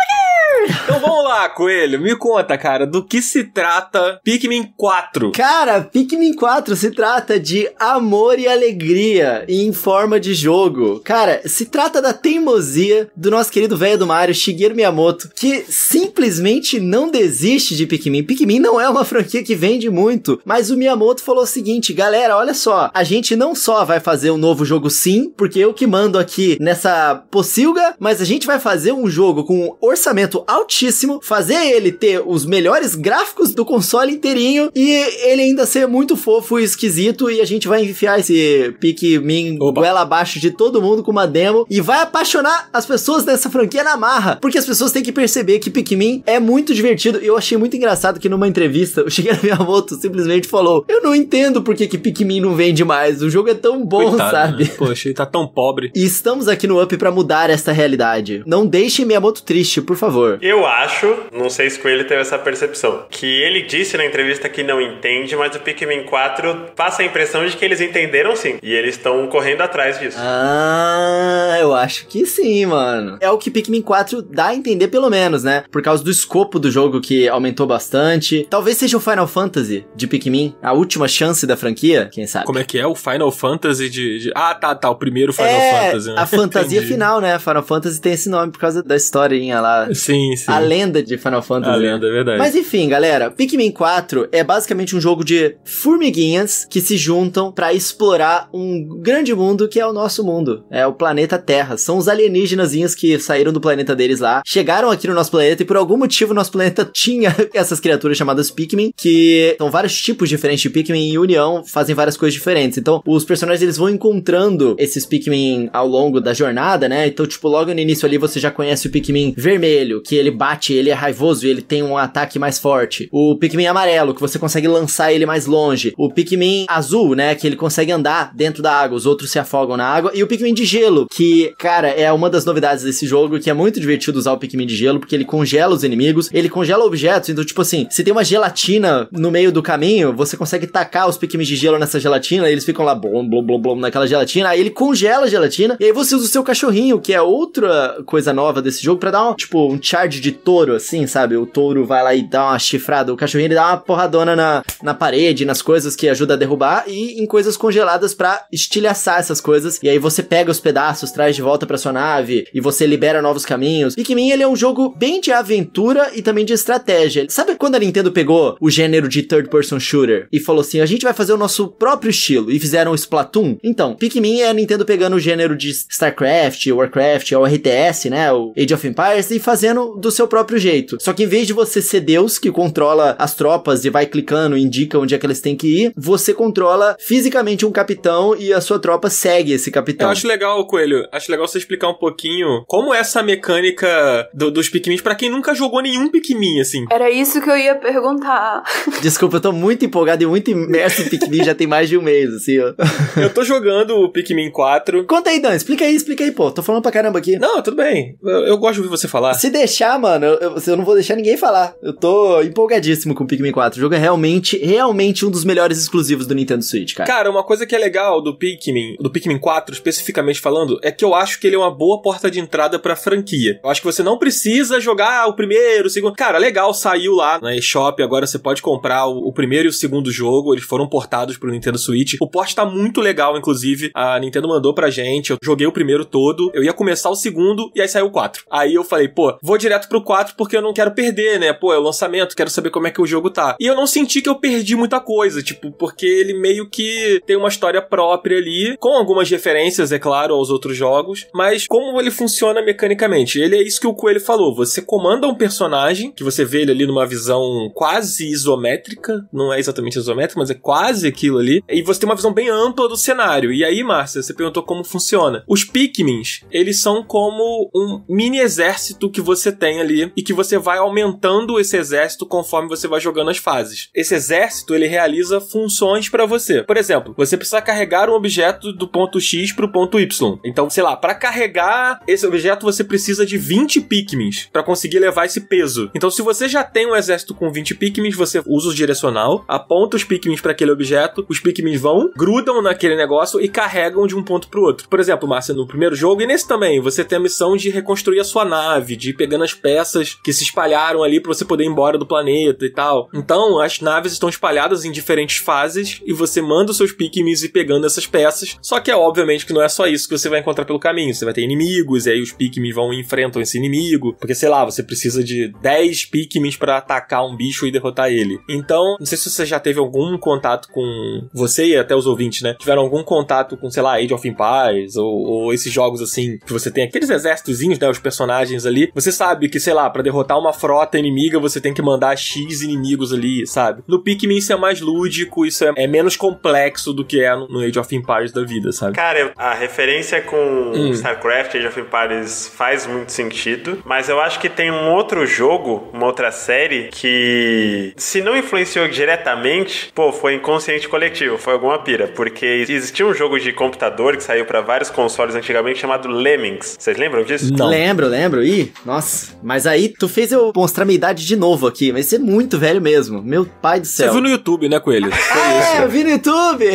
Então vamos lá, Coelho, me conta, cara, do que se trata Pikmin 4? Cara, Pikmin 4 se trata de amor e alegria em forma de jogo. Cara, se trata da teimosia do nosso querido velho do Mario, Shigeru Miyamoto, que simplesmente não desiste de Pikmin. Pikmin não é uma franquia que vende muito, mas o Miyamoto falou o seguinte, galera, olha só, a gente não só vai fazer um novo jogo sim, porque eu que mando aqui nessa pocilga, mas a gente vai fazer um jogo com um orçamento altíssimo, fazer ele ter os melhores gráficos do console inteirinho e ele ainda ser muito fofo e esquisito, e a gente vai enfiar esse Pikmin goela abaixo de todo mundo com uma demo e vai apaixonar as pessoas dessa franquia na marra, porque as pessoas têm que perceber que Pikmin é muito divertido. Eu achei muito engraçado que numa entrevista o Shigeru Miyamoto simplesmente falou, eu não entendo por que Pikmin não vende mais, o jogo é tão bom, coitado, sabe? Né? Poxa, ele tá tão pobre. E estamos aqui no Up pra mudar esta realidade. Não deixem Miyamoto triste, por favor. Eu acho, não sei se o Coelho teve essa percepção, que ele disse na entrevista que não entende, mas o Pikmin 4 passa a impressão de que eles entenderam sim. E eles estão correndo atrás disso. Ah, eu acho que sim, mano. É o que Pikmin 4 dá a entender pelo menos, né? Por causa do escopo do jogo que aumentou bastante. Talvez seja o Final Fantasy de Pikmin, a última chance da franquia, quem sabe? Como é que é? O Final Fantasy de... Ah, tá, o primeiro Final Fantasy, né? A fantasia final, né? Final Fantasy tem esse nome por causa da historinha lá. Sim. A lenda de Final Fantasy. A lenda, é verdade. Mas enfim, galera, Pikmin 4 é basicamente um jogo de formiguinhas que se juntam pra explorar um grande mundo que é o nosso mundo. É o planeta Terra. São os alienígenazinhos que saíram do planeta deles lá, chegaram aqui no nosso planeta e por algum motivo nosso planeta tinha essas criaturas chamadas Pikmin, que são vários tipos diferentes de Pikmin em união, fazem várias coisas diferentes. Então, os personagens eles vão encontrando esses Pikmin ao longo da jornada, né? Então, tipo, logo no início ali você já conhece o Pikmin vermelho, que ele bate, ele é raivoso e ele tem um ataque mais forte. O Pikmin amarelo, que você consegue lançar ele mais longe. O Pikmin azul, né, que ele consegue andar dentro da água, os outros se afogam na água. E o Pikmin de gelo, que, cara, é uma das novidades desse jogo, que é muito divertido usar o Pikmin de gelo, porque ele congela os inimigos, ele congela objetos, então, tipo assim, se tem uma gelatina no meio do caminho, você consegue tacar os Pikmin de gelo nessa gelatina, e eles ficam lá, blom, blom, blom, blom, naquela gelatina, aí ele congela a gelatina, e aí você usa o seu cachorrinho, que é outra coisa nova desse jogo, pra dar um, tipo, um charge card de touro, assim, sabe? O touro vai lá e dá uma chifrada, o cachorrinho ele dá uma porradona na parede, nas coisas que ajuda a derrubar e em coisas congeladas pra estilhaçar essas coisas. E aí você pega os pedaços, traz de volta pra sua nave e você libera novos caminhos. Pikmin, ele é um jogo bem de aventura e também de estratégia. Sabe quando a Nintendo pegou o gênero de third person shooter e falou assim, a gente vai fazer o nosso próprio estilo e fizeram o Splatoon? Então, Pikmin é a Nintendo pegando o gênero de StarCraft, Warcraft, ou RTS, né, o Age of Empires, e fazendo do seu próprio jeito. Só que em vez de você ser Deus, que controla as tropas e vai clicando e indica onde é que eles têm que ir, você controla fisicamente um capitão e a sua tropa segue esse capitão. Eu acho legal, Coelho, acho legal você explicar um pouquinho como é essa mecânica dos Pikmin pra quem nunca jogou nenhum Pikmin, assim. Era isso que eu ia perguntar. Desculpa, eu tô muito empolgado e muito imerso em Pikmin já tem mais de um mês, assim, ó. Eu tô jogando o Pikmin 4. Conta aí, Dan, explica aí, pô. Tô falando pra caramba aqui. Não, tudo bem. Eu gosto de ouvir você falar. Se deixar, mano, eu não vou deixar ninguém falar. Eu tô empolgadíssimo com o Pikmin 4. O jogo é realmente um dos melhores exclusivos do Nintendo Switch, cara. Cara, uma coisa que é legal do Pikmin 4, especificamente falando, é que eu acho que ele é uma boa porta de entrada pra franquia. Eu acho que você não precisa jogar o primeiro, o segundo. Cara, legal, saiu lá na eShop, agora você pode comprar o primeiro e o segundo jogo, eles foram portados pro Nintendo Switch. O port tá muito legal, inclusive. A Nintendo mandou pra gente, eu joguei o primeiro todo, eu ia começar o segundo e aí saiu o 4. Aí eu falei, pô, vou direto pro 4 porque eu não quero perder, né? Pô, é o lançamento, quero saber como é que o jogo tá. E eu não senti que eu perdi muita coisa, tipo, porque ele meio que tem uma história própria ali, com algumas referências, é claro, aos outros jogos, mas como ele funciona mecanicamente? Ele é isso que o Coelho falou, você comanda um personagem, que você vê ele ali numa visão quase isométrica, não é exatamente isométrica, mas é quase aquilo ali, e você tem uma visão bem ampla do cenário. E aí, Márcia, você perguntou como funciona. Os Pikmins, eles são como um mini exército que você tem ali, e que você vai aumentando esse exército conforme você vai jogando as fases. Esse exército, ele realiza funções pra você. Por exemplo, você precisa carregar um objeto do ponto X pro ponto Y. Então, sei lá, pra carregar esse objeto, você precisa de 20 Pikmins pra conseguir levar esse peso. Então, se você já tem um exército com 20 Pikmins, você usa o direcional, aponta os Pikmins pra aquele objeto, os Pikmins vão, grudam naquele negócio e carregam de um ponto pro outro. Por exemplo, Márcia, no primeiro jogo, e nesse também, você tem a missão de reconstruir a sua nave, de ir pegando as peças que se espalharam ali pra você poder ir embora do planeta e tal. Então, as naves estão espalhadas em diferentes fases e você manda os seus Pikmins ir pegando essas peças. Só que é obviamente que não é só isso que você vai encontrar pelo caminho. Você vai ter inimigos e aí os Pikmins vão e enfrentam esse inimigo. Porque, sei lá, você precisa de 10 Pikmins pra atacar um bicho e derrotar ele. Então, não sei se você já teve algum contato com... Você e até os ouvintes, né? Tiveram algum contato com, sei lá, Age of Empires ou esses jogos assim, que você tem aqueles exércitozinhos, né? Os personagens ali. Você sabe que, sei lá, pra derrotar uma frota inimiga, você tem que mandar X inimigos ali, sabe? No Pikmin isso é mais lúdico, isso é menos complexo do que é no Age of Empires da vida, sabe? Cara, a referência com StarCraft, Age of Empires faz muito sentido, mas eu acho que tem um outro jogo, uma outra série que, se não influenciou diretamente, pô, foi inconsciente coletivo, foi alguma pira, porque existia um jogo de computador que saiu pra vários consoles antigamente chamado Lemmings. Vocês lembram disso? Não. Lembro. Ih, nossa. Mas aí tu fez eu mostrar minha idade de novo aqui, vai ser muito velho mesmo. Meu pai do céu. Você viu no YouTube, né, Coelho? Foi isso. Eu vi no YouTube.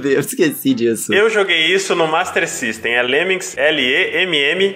Eu esqueci disso. Eu joguei isso no Master System. É Lemmings, L-E-M-M-I-N-G-S.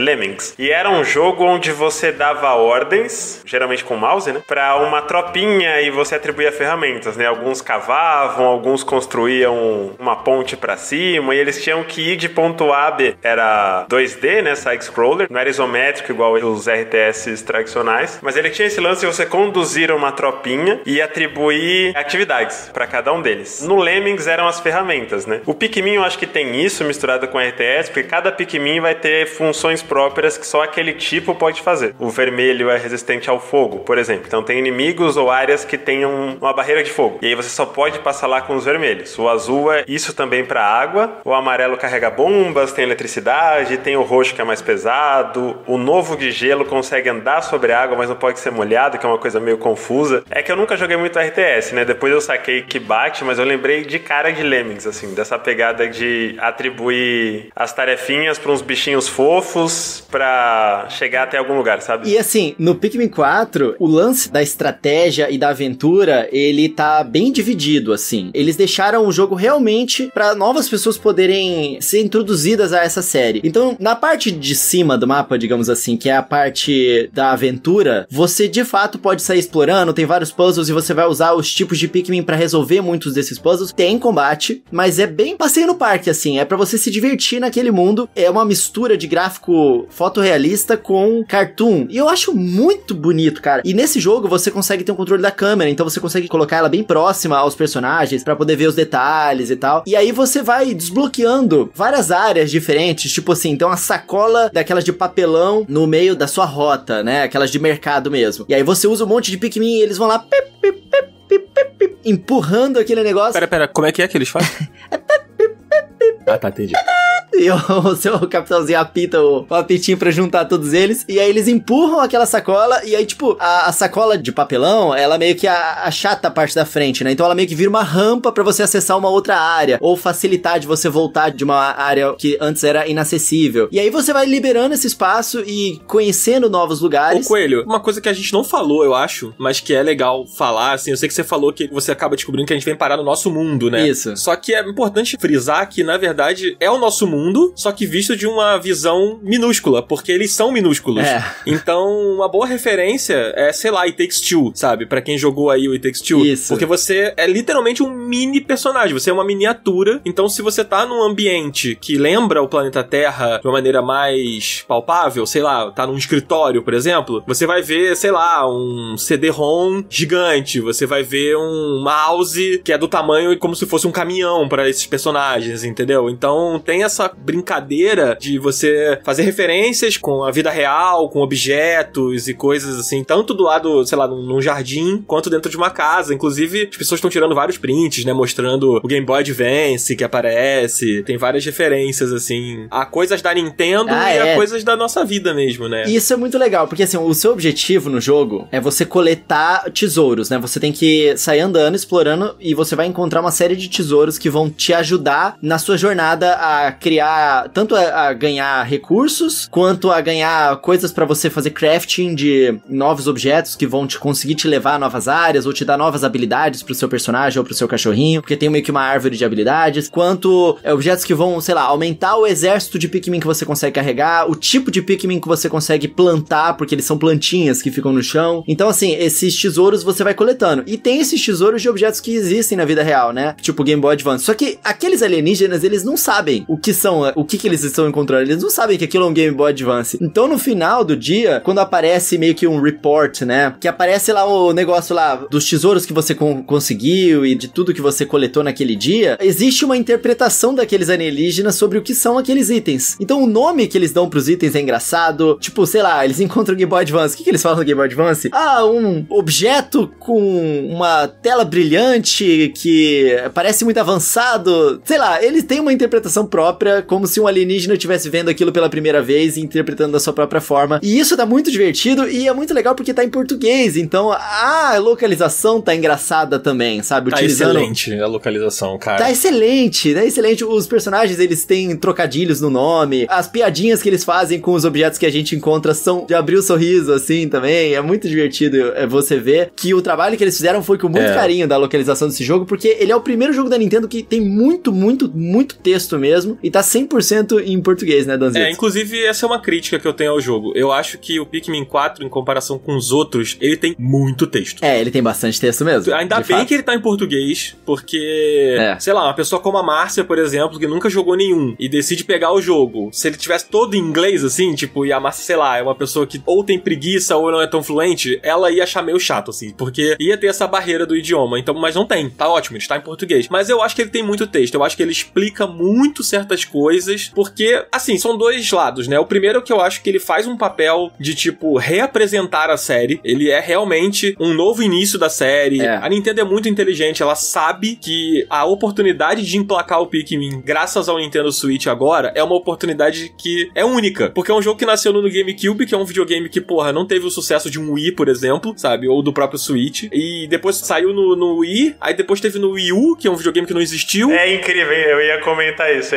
Lemmings. E era um jogo onde você dava ordens, geralmente com mouse, né? Pra uma tropinha e você atribuía ferramentas, né? Alguns cavavam, alguns construíam uma ponte pra cima e eles tinham que ir de ponto A a B. Era 2D, né? Side-scroller. Não era isométrico igual os RTS tradicionais. Mas ele tinha esse lance de você conduzir uma tropinha e atribuir atividades pra cada um deles. No Lemmings eram as ferramentas, né? O Pikmin eu acho que tem isso misturado com RTS, porque cada Pikmin vai ter funções próprias que só aquele tipo pode fazer. O vermelho é resistente ao fogo, por exemplo. Então tem inimigos ou áreas que tenham uma barreira de fogo. E aí você só pode passar lá com os vermelhos. O azul é isso também pra água. O amarelo carrega bombas, tem eletricidade, tem o roxo que é mais pesado. O novo de gelo consegue andar sobre a água, mas não pode ser molhado, que é uma coisa meio confusa. É que eu nunca joguei muito RTS, né? Depois eu saquei que bate, mas eu lembrei de cara de Lemmings, assim, dessa pegada de atribuir as tarefinhas pra uns bichinhos fofos pra chegar até algum lugar, sabe? E assim, no Pikmin 4, o lance da estratégia e da aventura, ele tá bem dividido, assim. Eles deixaram o jogo realmente pra novas pessoas poderem ser introduzidas a essa série. Então, na parte de cima do mapa, mapa, digamos assim, que é a parte da aventura, você de fato pode sair explorando, tem vários puzzles e você vai usar os tipos de Pikmin pra resolver muitos desses puzzles. Tem combate, mas é bem passeio no parque, assim, é pra você se divertir naquele mundo. É uma mistura de gráfico fotorrealista com cartoon, e eu acho muito bonito, cara. E nesse jogo você consegue ter um controle da câmera, então você consegue colocar ela bem próxima aos personagens pra poder ver os detalhes e tal. E aí você vai desbloqueando várias áreas diferentes, tipo assim, então uma sacola daquelas de papelão no meio da sua rota, né? Aquelas de mercado mesmo. E aí você usa um monte de Pikmin e eles vão lá empurrando aquele negócio. Pera, como é que eles fazem? Ah, tá, entendi. E o seu capitãozinho apita o apitinho pra juntar todos eles. E aí eles empurram aquela sacola. E aí, tipo, a sacola de papelão, ela meio que achata a parte da frente, né? Então ela meio que vira uma rampa pra você acessar uma outra área. Ou facilitar de você voltar de uma área que antes era inacessível. E aí você vai liberando esse espaço e conhecendo novos lugares. Ô, Coelho, uma coisa que a gente não falou, eu acho, mas que é legal falar, assim, eu sei que você falou que você acaba descobrindo que a gente vem parar no nosso mundo, né? Isso. Só que é importante frisar que, na verdade, é o nosso mundo, só que visto de uma visão minúscula, porque eles são minúsculos. É. Então, uma boa referência é, sei lá, It Takes Two, sabe? Pra quem jogou aí o It Takes Two. Isso. Porque você é literalmente um mini personagem, você é uma miniatura. Então, se você tá num ambiente que lembra o planeta Terra de uma maneira mais palpável, sei lá, tá num escritório, por exemplo, você vai ver, sei lá, um CD-ROM gigante, você vai ver um mouse que é do tamanho como se fosse um caminhão pra esses personagens, entendeu? Então, tem essa brincadeira de você fazer referências com a vida real, com objetos e coisas assim, tanto do lado, sei lá, num jardim, quanto dentro de uma casa. Inclusive, as pessoas estão tirando vários prints, né, mostrando o Game Boy Advance que aparece, tem várias referências, assim, a coisas da Nintendo a coisas da nossa vida mesmo, né? Isso é muito legal, porque assim, o seu objetivo no jogo é você coletar tesouros, né? Você tem que sair andando, explorando, e você vai encontrar uma série de tesouros que vão te ajudar na sua jornada a criar, tanto a ganhar recursos, quanto a ganhar coisas pra você fazer crafting de novos objetos que vão conseguir te levar a novas áreas, ou te dar novas habilidades pro seu personagem ou pro seu cachorrinho, porque tem meio que uma árvore de habilidades, quanto objetos que vão, sei lá, aumentar o exército de Pikmin que você consegue carregar, o tipo de Pikmin que você consegue plantar, porque eles são plantinhas que ficam no chão. Então, assim, esses tesouros você vai coletando. E tem esses tesouros de objetos que existem na vida real, né? Tipo Game Boy Advance. Só que aqueles alienígenas, eles não sabem o que são, o que eles estão encontrando. Eles não sabem que aquilo é um Game Boy Advance. Então, no final do dia, quando aparece meio que um report, né? Que aparece lá o negócio lá dos tesouros que você conseguiu e de tudo que você coletou naquele dia, existe uma interpretação daqueles alienígenas sobre o que são aqueles itens. Então, o nome que eles dão pros itens é engraçado. Tipo, sei lá, eles encontram o Game Boy Advance. O que eles falam do Game Boy Advance? Ah, um objeto com uma tela brilhante que parece muito avançado. Sei lá, eles têm uma interpretação própria, como se um alienígena estivesse vendo aquilo pela primeira vez e interpretando da sua própria forma. E isso tá muito divertido e é muito legal porque tá em português. Então, a localização tá engraçada também, sabe? Tá excelente a localização, cara. Tá excelente, tá excelente. Os personagens, eles têm trocadilhos no nome. As piadinhas que eles fazem com os objetos que a gente encontra são de abrir o sorriso, assim, também. É muito divertido você ver que o trabalho que eles fizeram foi com muito carinho da localização desse jogo, porque ele é o primeiro jogo da Nintendo que tem muito texto mesmo, e tá 100% em português, né, Danzito? Inclusive, essa é uma crítica que eu tenho ao jogo. Eu acho que o Pikmin 4, em comparação com os outros, ele tem muito texto. Ele tem bastante texto mesmo. Ainda bem que ele tá em português, porque, sei lá, uma pessoa como a Márcia, por exemplo, que nunca jogou nenhum, e decide pegar o jogo, se ele tivesse todo em inglês, assim, tipo, e a Márcia, sei lá, é uma pessoa que ou tem preguiça ou não é tão fluente, ela ia achar meio chato, assim, porque ia ter essa barreira do idioma. Então, mas não tem, tá ótimo, ele está em português. Mas eu acho que ele tem muito texto, eu acho que ele explica muito certas coisas, porque, assim, são dois lados, né? O primeiro é que eu acho que ele faz um papel de, tipo, reapresentar a série. Ele é realmente um novo início da série. A Nintendo é muito inteligente, ela sabe que a oportunidade de emplacar o Pikmin, graças ao Nintendo Switch agora, é uma oportunidade que é única, porque é um jogo que nasceu no GameCube, que é um videogame que, porra, não teve o sucesso de um Wii, por exemplo, sabe? Ou do próprio Switch. E depois saiu no Wii, aí depois teve no Wii U, que é um videogame que não existiu. É incrível, eu ia comentar isso.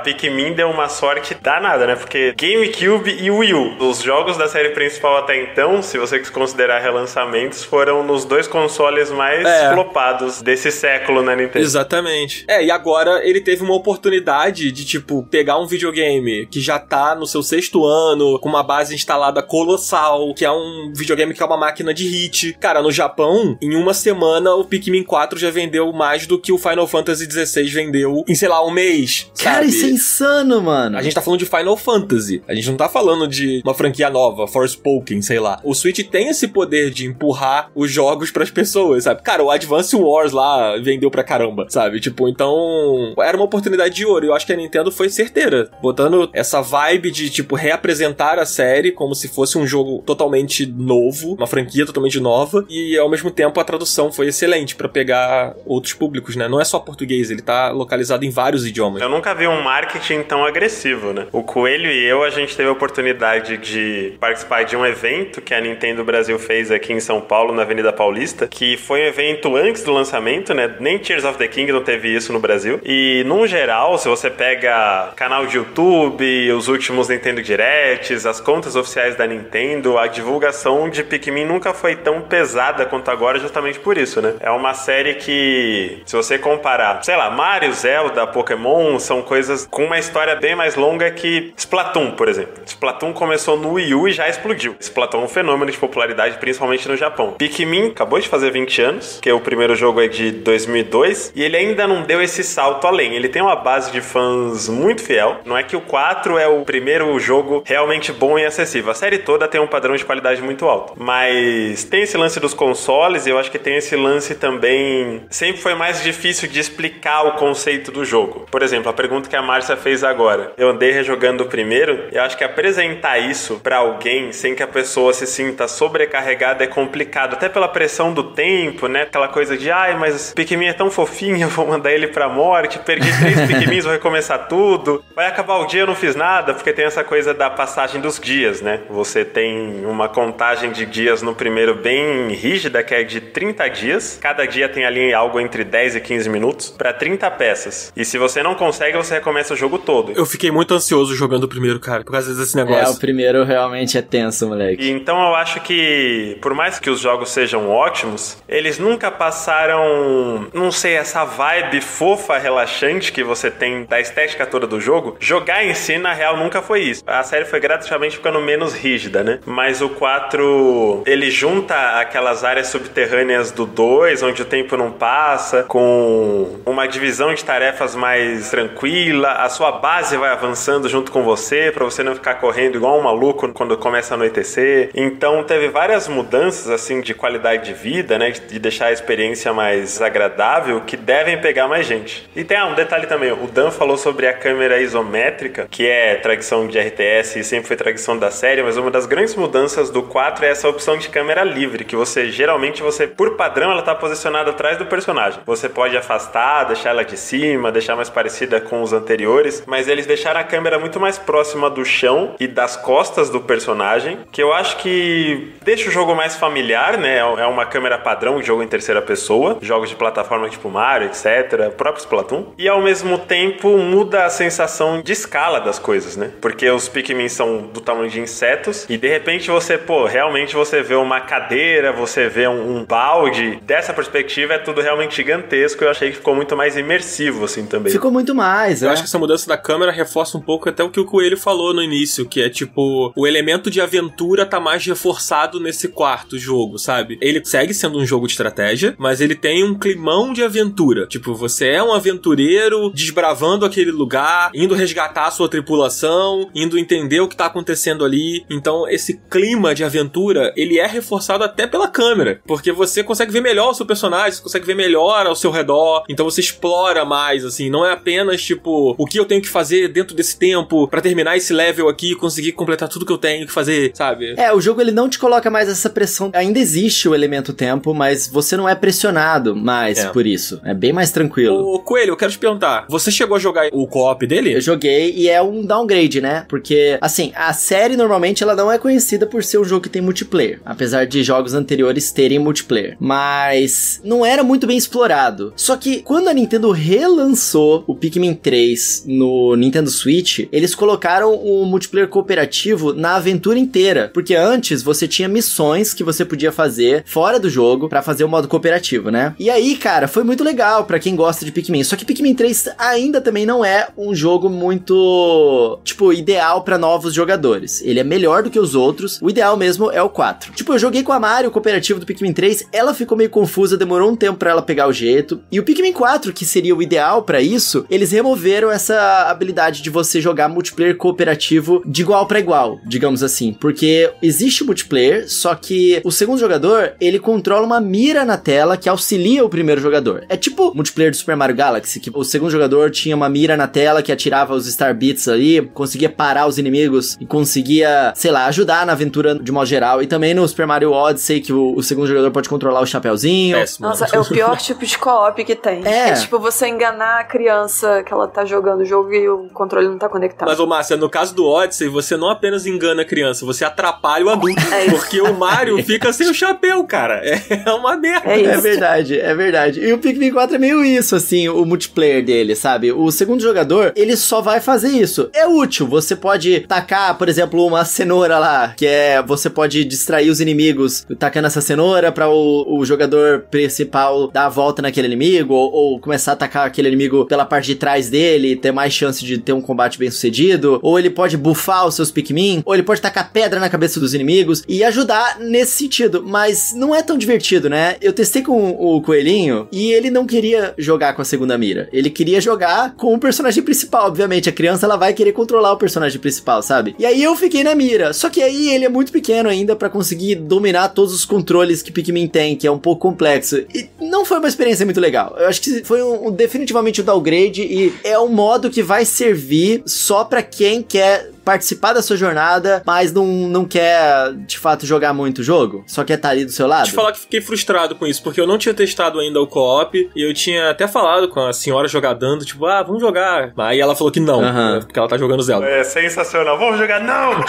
Pikmin deu uma sorte danada, né? Porque GameCube e Wii U, os jogos da série principal até então, se você considerar relançamentos, foram nos 2 consoles mais flopados desse século na Nintendo. Exatamente. E agora ele teve uma oportunidade de, tipo, pegar um videogame que já tá no seu 6º ano, com uma base instalada colossal, que é um videogame que é uma máquina de hit. Cara, no Japão, em uma semana, o Pikmin 4 já vendeu mais do que o Final Fantasy XVI vendeu em, sei lá, um mês, Cara, sabe? isso é insano, mano. A gente tá falando de Final Fantasy. A gente não tá falando de uma franquia nova, Forspoken, sei lá. O Switch tem esse poder de empurrar os jogos pras pessoas, sabe? Cara, o Advance Wars lá vendeu pra caramba, sabe? Tipo, então... era uma oportunidade de ouro. E eu acho que a Nintendo foi certeira, botando essa vibe de, tipo, reapresentar a série como se fosse um jogo totalmente novo, uma franquia totalmente nova. E, ao mesmo tempo, a tradução foi excelente pra pegar outros públicos, né? Não é só português, ele tá localizado em vários idiomas. Eu nunca vi um marketing tão agressivo, né? O Coelho e eu, a gente teve a oportunidade de participar de um evento que a Nintendo Brasil fez aqui em São Paulo, na Avenida Paulista, que foi um evento antes do lançamento, né? Nem Tears of the Kingdom teve isso no Brasil. E, num geral, se você pega canal de YouTube, os últimos Nintendo Directs, as contas oficiais da Nintendo, a divulgação de Pikmin nunca foi tão pesada quanto agora, justamente por isso, né? É uma série que, se você comparar, sei lá, Mario, Zelda, Pokémon, são coisas com uma história bem mais longa que Splatoon, por exemplo. Splatoon começou no Wii U e já explodiu. Splatoon é um fenômeno de popularidade, principalmente no Japão. Pikmin acabou de fazer 20 anos, que o primeiro jogo é de 2002, e ele ainda não deu esse salto além. Ele tem uma base de fãs muito fiel. Não é que o 4 é o primeiro jogo realmente bom e acessível. A série toda tem um padrão de qualidade muito alto. Mas tem esse lance dos consoles, e eu acho que tem esse lance também... Sempre foi mais difícil de explicar o conceito do jogo. Por exemplo, a pergunta que a Márcia fez agora. Eu andei rejogando o primeiro, e eu acho que apresentar isso pra alguém sem que a pessoa se sinta sobrecarregada é complicado. Até pela pressão do tempo, né? Aquela coisa de, mas Pikmin é tão fofinho, eu vou mandar ele pra morte, perdi 3 Pikmins, vou recomeçar tudo. Vai acabar o dia, eu não fiz nada, porque tem essa coisa da passagem dos dias, né? Você tem uma contagem de dias no primeiro bem rígida, que é de 30 dias. Cada dia tem ali algo entre 10 e 15 minutos pra 30 peças. E se você não consegue, você recomeça o jogo todo. Eu fiquei muito ansioso jogando o primeiro, cara, por causa desse negócio. O primeiro realmente é tenso, moleque. E então eu acho que, por mais que os jogos sejam ótimos, eles nunca passaram, não sei, essa vibe fofa, relaxante que você tem da estética toda do jogo. Jogar em si, na real, nunca foi isso. A série foi gradativamente ficando menos rígida, né? Mas o 4, ele junta aquelas áreas subterrâneas do 2, onde o tempo não passa, com uma divisão de tarefas mais tranquila. A sua base vai avançando junto com você, pra você não ficar correndo igual um maluco quando começa a anoitecer. Então teve várias mudanças assim de qualidade de vida, né, de deixar a experiência mais agradável, que devem pegar mais gente. E tem um detalhe também, o Dan falou sobre a câmera isométrica, que é tradição de RTS e sempre foi tradição da série, mas uma das grandes mudanças do 4 é essa opção de câmera livre, que geralmente por padrão, ela tá posicionada atrás do personagem. Você pode afastar, deixar ela de cima, deixar mais parecida com os anteriores, mas eles deixaram a câmera muito mais próxima do chão e das costas do personagem, que eu acho que deixa o jogo mais familiar, né? É uma câmera padrão, jogo em terceira pessoa, jogos de plataforma tipo Mario, etc, próprio Splatoon, e ao mesmo tempo muda a sensação de escala das coisas, né? Porque os Pikmin são do tamanho de insetos, e de repente você, realmente você vê uma cadeira, você vê um balde, dessa perspectiva é tudo realmente gigantesco. Eu achei que ficou muito mais imersivo, assim, também. Ficou muito mais, Eu acho que essa mudança da câmera reforça um pouco até o que o Coelho falou no início, que é tipo, o elemento de aventura tá mais reforçado nesse quarto jogo, sabe? Ele segue sendo um jogo de estratégia, mas ele tem um climão de aventura. Tipo, você é um aventureiro desbravando aquele lugar, indo resgatar a sua tripulação, indo entender o que tá acontecendo ali. Então, esse clima de aventura, ele é reforçado até pela câmera, porque você consegue ver melhor o seu personagem, você consegue ver melhor ao seu redor, então você explora mais, assim, não é apenas, tipo, o que eu tenho que fazer dentro desse tempo pra terminar esse level aqui e conseguir completar tudo que eu tenho que fazer, sabe? O jogo ele não te coloca mais essa pressão. Ainda existe o elemento tempo, mas você não é pressionado mais por isso. É bem mais tranquilo. Ô, Coelho, eu quero te perguntar, você chegou a jogar o co-op dele? Eu joguei e é um downgrade, né? Porque, assim, a série normalmente ela não é conhecida por ser um jogo que tem multiplayer, apesar de jogos anteriores terem multiplayer. Mas não era muito bem explorado. Só que quando a Nintendo relançou o Pikmin 3 2 no Nintendo Switch, eles colocaram o multiplayer cooperativo na aventura inteira, porque antes você tinha missões que você podia fazer fora do jogo pra fazer o modo cooperativo, né? E aí, cara, foi muito legal pra quem gosta de Pikmin, só que Pikmin 3 ainda também não é um jogo muito, tipo, ideal pra novos jogadores. Ele é melhor do que os outros, o ideal mesmo é o 4. Tipo, eu joguei com a Mari o cooperativo do Pikmin 3, ela ficou meio confusa, demorou um tempo pra ela pegar o jeito, e o Pikmin 4, que seria o ideal pra isso, eles removeram essa habilidade de você jogar multiplayer cooperativo de igual pra igual, digamos assim, porque existe o multiplayer, só que o segundo jogador, ele controla uma mira na tela que auxilia o primeiro jogador. É tipo o multiplayer do Super Mario Galaxy, que o segundo jogador tinha uma mira na tela que atirava os Star Bits ali, conseguia parar os inimigos e conseguia, sei lá, ajudar na aventura de modo geral. E também no Super Mario Odyssey, que o segundo jogador pode controlar o chapeuzinho. Péssimo. Nossa, é o pior tipo de co-op que tem. É tipo você enganar a criança que ela tá jogando o jogo e o controle não tá conectado. Mas, ô Márcia, no caso do Odyssey, você não apenas engana a criança, você atrapalha o adulto. Porque o Mario fica sem o chapéu, cara. É uma merda. É verdade, é verdade. E o Pikmin 4 é meio isso, assim, o multiplayer dele, sabe? O segundo jogador, ele só vai fazer isso. É útil, você pode tacar, por exemplo, uma cenoura lá, que é, você pode distrair os inimigos tacando essa cenoura pra o jogador principal dar a volta naquele inimigo, ou começar a atacar aquele inimigo pela parte de trás dele, ter mais chance de ter um combate bem sucedido, ou ele pode buffar os seus Pikmin, ou ele pode tacar pedra na cabeça dos inimigos e ajudar nesse sentido, mas não é tão divertido, né? Eu testei com o coelhinho e ele não queria jogar com a segunda mira, ele queria jogar com o personagem principal, obviamente, a criança ela vai querer controlar o personagem principal, sabe? E aí eu fiquei na mira, só que aí ele é muito pequeno ainda pra conseguir dominar todos os controles que Pikmin tem, que é um pouco complexo, e não foi uma experiência muito legal. Eu acho que foi definitivamente um downgrade, e é um modo que vai servir só pra quem quer participar da sua jornada, mas não quer, de fato, jogar muito o jogo, só quer estar ali do seu lado. Deixa eu falar que fiquei frustrado com isso, porque eu não tinha testado ainda o co-op, e eu tinha até falado com a senhora jogadando, tipo, vamos jogar. Aí ela falou que não, né, porque ela tá jogando Zelda. É sensacional, vamos jogar, não!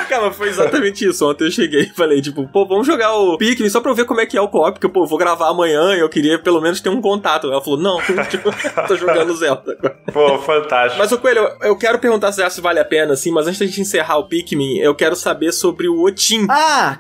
Cara, foi exatamente isso. Ontem eu cheguei e falei, tipo, pô, vamos jogar o Pikmin só pra eu ver como é que é o co-op, porque, pô, eu vou gravar amanhã e eu queria pelo menos ter um contato. Ela falou, não, tipo, tô jogando Zelda. Pô, fantástico. Mas, ô Coelho, eu quero perguntar se vale a pena, assim, mas antes da gente encerrar o Pikmin, eu quero saber sobre o Otim.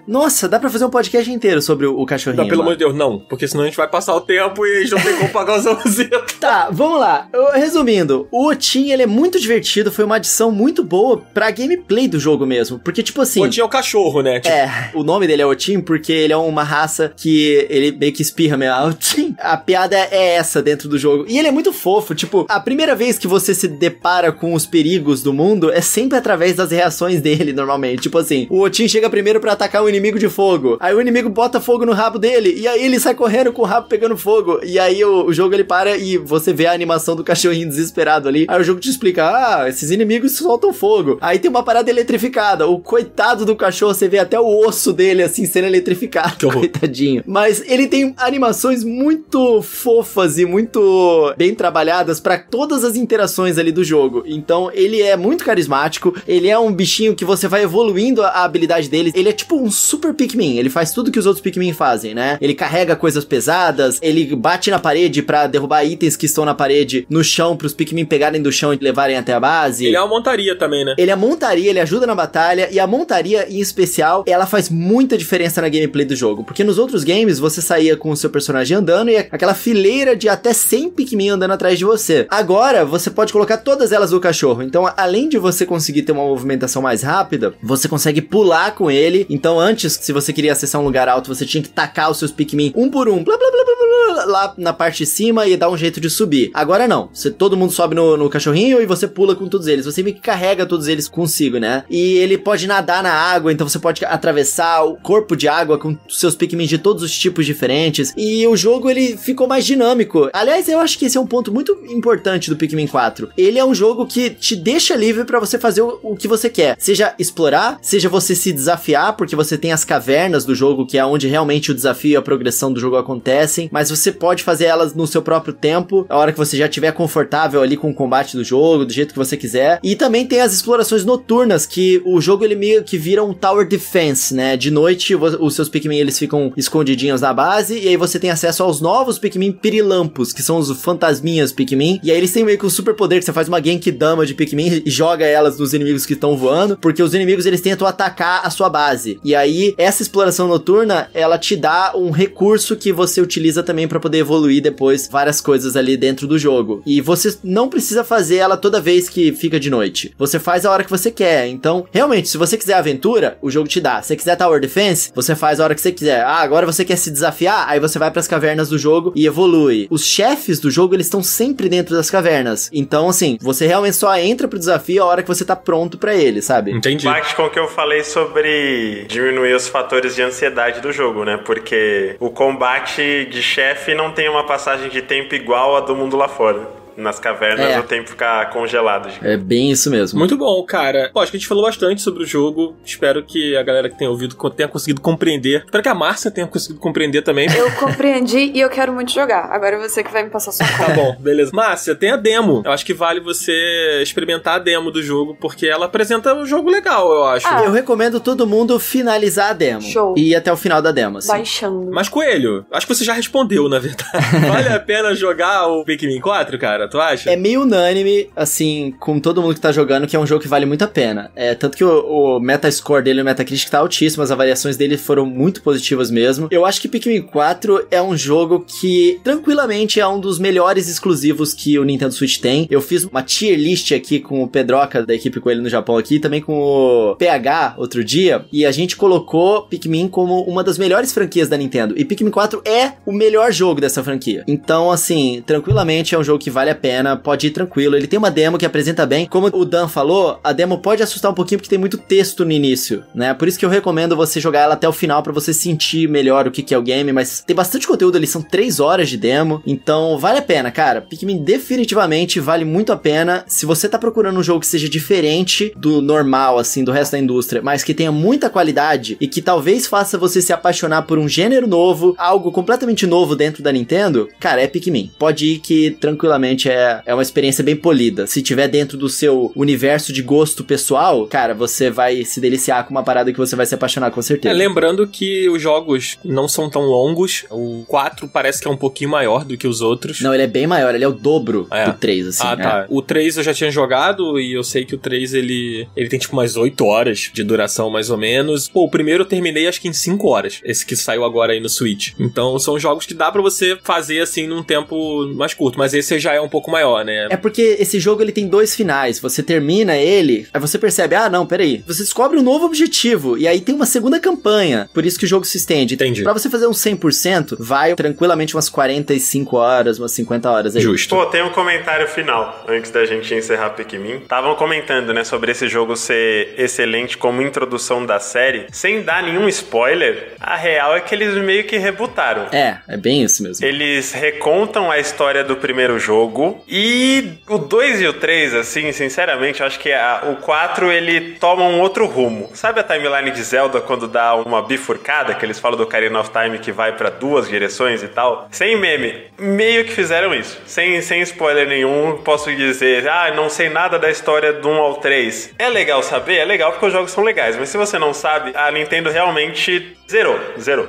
Nossa, dá pra fazer um podcast inteiro sobre o cachorrinho. Não, pelo amor de Deus, não, porque senão a gente vai passar o tempo e a gente não tem como pagar os ausentos. Tá, vamos lá. Resumindo, o Otim, ele é muito divertido, foi uma adição muito boa pra gameplay do jogo mesmo, porque, tipo assim... O Otim é o cachorro, né? Tipo... o nome dele é Otim porque ele é uma raça que ele meio que espirra mesmo. Otim. A piada é essa dentro do jogo. E ele é muito fofo, tipo, a primeira vez que você se depara com os perigos do mundo é sempre através das reações dele, normalmente. Tipo assim, o Otim chega primeiro pra atacar o inimigo de fogo, aí o inimigo bota fogo no rabo dele, e aí ele sai correndo com o rabo pegando fogo, e aí o jogo ele para e você vê a animação do cachorrinho desesperado ali, aí o jogo te explica, esses inimigos soltam fogo, aí tem uma parada eletrificada, o coitado do cachorro, você vê até o osso dele assim sendo eletrificado, coitadinho, mas ele tem animações muito fofas e muito bem trabalhadas pra todas as interações ali do jogo, então ele é muito carismático, ele é um bichinho que você vai evoluindo a habilidade dele. Ele é tipo um super Pikmin. Ele faz tudo que os outros Pikmin fazem, né? Ele carrega coisas pesadas, ele bate na parede pra derrubar itens que estão na parede no chão, pros Pikmin pegarem do chão e levarem até a base. Ele é uma montaria também, né? Ele é montaria, ele ajuda na batalha, e a montaria, em especial, ela faz muita diferença na gameplay do jogo, porque nos outros games, você saía com o seu personagem andando e aquela fileira de até 100 Pikmin andando atrás de você. Agora, você pode colocar todas elas no cachorro. Então, além de você conseguir ter uma movimentação mais rápida, você consegue pular com ele. Então antes, se você queria acessar um lugar alto, você tinha que tacar os seus Pikmin um por um, blá, blá, blá, blá, blá, lá na parte de cima e dar um jeito de subir. Agora não, todo mundo sobe no cachorrinho e você pula com todos eles, você meio que carrega todos eles consigo, né? E ele pode nadar na água, então você pode atravessar o corpo de água com seus Pikmin de todos os tipos diferentes, e o jogo ele ficou mais dinâmico. Aliás, eu acho que esse é um ponto muito importante do Pikmin 4. Ele é um jogo que te deixa livre pra você fazer o que você quer, seja explorar, seja você se desafiar, porque você tem as cavernas do jogo, que é onde realmente o desafio e a progressão do jogo acontecem, mas você pode fazer elas no seu próprio tempo, a hora que você já estiver confortável ali com o combate do jogo, do jeito que você quiser. E também tem as explorações noturnas, que o jogo ele meio que vira um tower defense, né? De noite, os seus Pikmin eles ficam escondidinhos na base, e aí você tem acesso aos novos Pikmin pirilampos, que são os fantasminhas Pikmin, e aí eles têm meio que um super poder que você faz uma Genkidama de Pikmin e joga elas nos inimigos que estão voando, porque os inimigos eles tentam atacar a sua base. E aí, essa exploração noturna, ela te dá um recurso que você utiliza também pra poder evoluir depois várias coisas ali dentro do jogo. E você não precisa fazer ela toda vez que fica de noite. Você faz a hora que você quer. Então, realmente, se você quiser aventura, o jogo te dá. Se você quiser Tower Defense, você faz a hora que você quiser. Ah, agora você quer se desafiar? Aí você vai pras cavernas do jogo e evolui. Os chefes do jogo, eles estão sempre dentro das cavernas. Então, assim, você realmente só entra pro desafio a hora que você tá pronto pra ele, sabe? Entendi. Bate com o que eu falei sobre diminuir os fatores de ansiedade do jogo, né? Porque o combate de chefe não tem uma passagem de tempo igual a do mundo lá fora. Nas cavernas o tempo fica congelado. É bem isso mesmo. Muito bom, cara. Pô, acho que a gente falou bastante sobre o jogo. Espero que a galera que tenha ouvido tenha conseguido compreender. Espero que a Márcia tenha conseguido compreender também. Eu compreendi e eu quero muito jogar. Agora é você que vai me passar sua conta. Tá bom, beleza. Márcia, tem a demo. Eu acho que vale você experimentar a demo do jogo, porque ela apresenta um jogo legal, eu acho. Eu recomendo todo mundo finalizar a demo. Show. E ir até o final da demo, assim. Baixando. Mas, Coelho, acho que você já respondeu, na verdade. Vale a pena jogar o Pikmin 4, cara? Tu acha? É meio unânime, assim, com todo mundo que tá jogando, que é um jogo que vale muito a pena. Tanto que o Metascore dele, o Metacritic, tá altíssimo, as avaliações dele foram muito positivas mesmo. Eu acho que Pikmin 4 é um jogo que, tranquilamente, é um dos melhores exclusivos que o Nintendo Switch tem. Eu fiz uma tier list aqui com o Pedroca, da equipe com ele no Japão aqui, também com o PH, outro dia, e a gente colocou Pikmin como uma das melhores franquias da Nintendo. E Pikmin 4 é o melhor jogo dessa franquia. Então, assim, tranquilamente é um jogo que vale a pena, pode ir tranquilo. Ele tem uma demo que apresenta bem. Como o Dan falou, a demo pode assustar um pouquinho porque tem muito texto no início, né? Por isso que eu recomendo você jogar ela até o final pra você sentir melhor o que é o game, mas tem bastante conteúdo ali, são 3 horas de demo, então vale a pena, cara. Pikmin definitivamente vale muito a pena. Se você tá procurando um jogo que seja diferente do normal, assim, do resto da indústria, mas que tenha muita qualidade e que talvez faça você se apaixonar por um gênero novo, algo completamente novo dentro da Nintendo, cara, é Pikmin. Pode ir que tranquilamente é uma experiência bem polida. Se tiver dentro do seu universo de gosto pessoal, cara, você vai se deliciar com uma parada que você vai se apaixonar com certeza. Lembrando que os jogos não são tão longos. O 4 parece que é um pouquinho maior do que os outros. Não, ele é bem maior. Ele é o dobro do 3, assim. Ah, tá. O 3 eu já tinha jogado e eu sei que o 3, ele tem tipo umas 8 horas de duração, mais ou menos. Pô, o primeiro eu terminei acho que em 5 horas. Esse que saiu agora aí no Switch. Então, são jogos que dá pra você fazer, assim, num tempo mais curto. Mas esse já é um pouco maior, né? É porque esse jogo, ele tem 2 finais. Você termina ele, aí você percebe, não, peraí. Você descobre um novo objetivo, e aí tem uma segunda campanha. Por isso que o jogo se estende. Entendi. Pra você fazer um 100%, vai tranquilamente umas 45 horas, umas 50 horas aí. Justo. Pô, tem um comentário final, antes da gente encerrar Pikmin. Estavam comentando, né, sobre esse jogo ser excelente como introdução da série, sem dar nenhum spoiler. A real é que eles meio que rebutaram. É bem isso mesmo. Eles recontam a história do primeiro jogo, e o 2 e o 3, assim, sinceramente, eu acho que o 4, ele toma um outro rumo. Sabe a timeline de Zelda quando dá uma bifurcada, que eles falam do Ocarina of Time que vai pra 2 direções e tal? Sem meme, meio que fizeram isso. Sem spoiler nenhum, posso dizer, não sei nada da história do 1 ao 3. É legal saber? É legal porque os jogos são legais, mas se você não sabe, a Nintendo realmente zerou.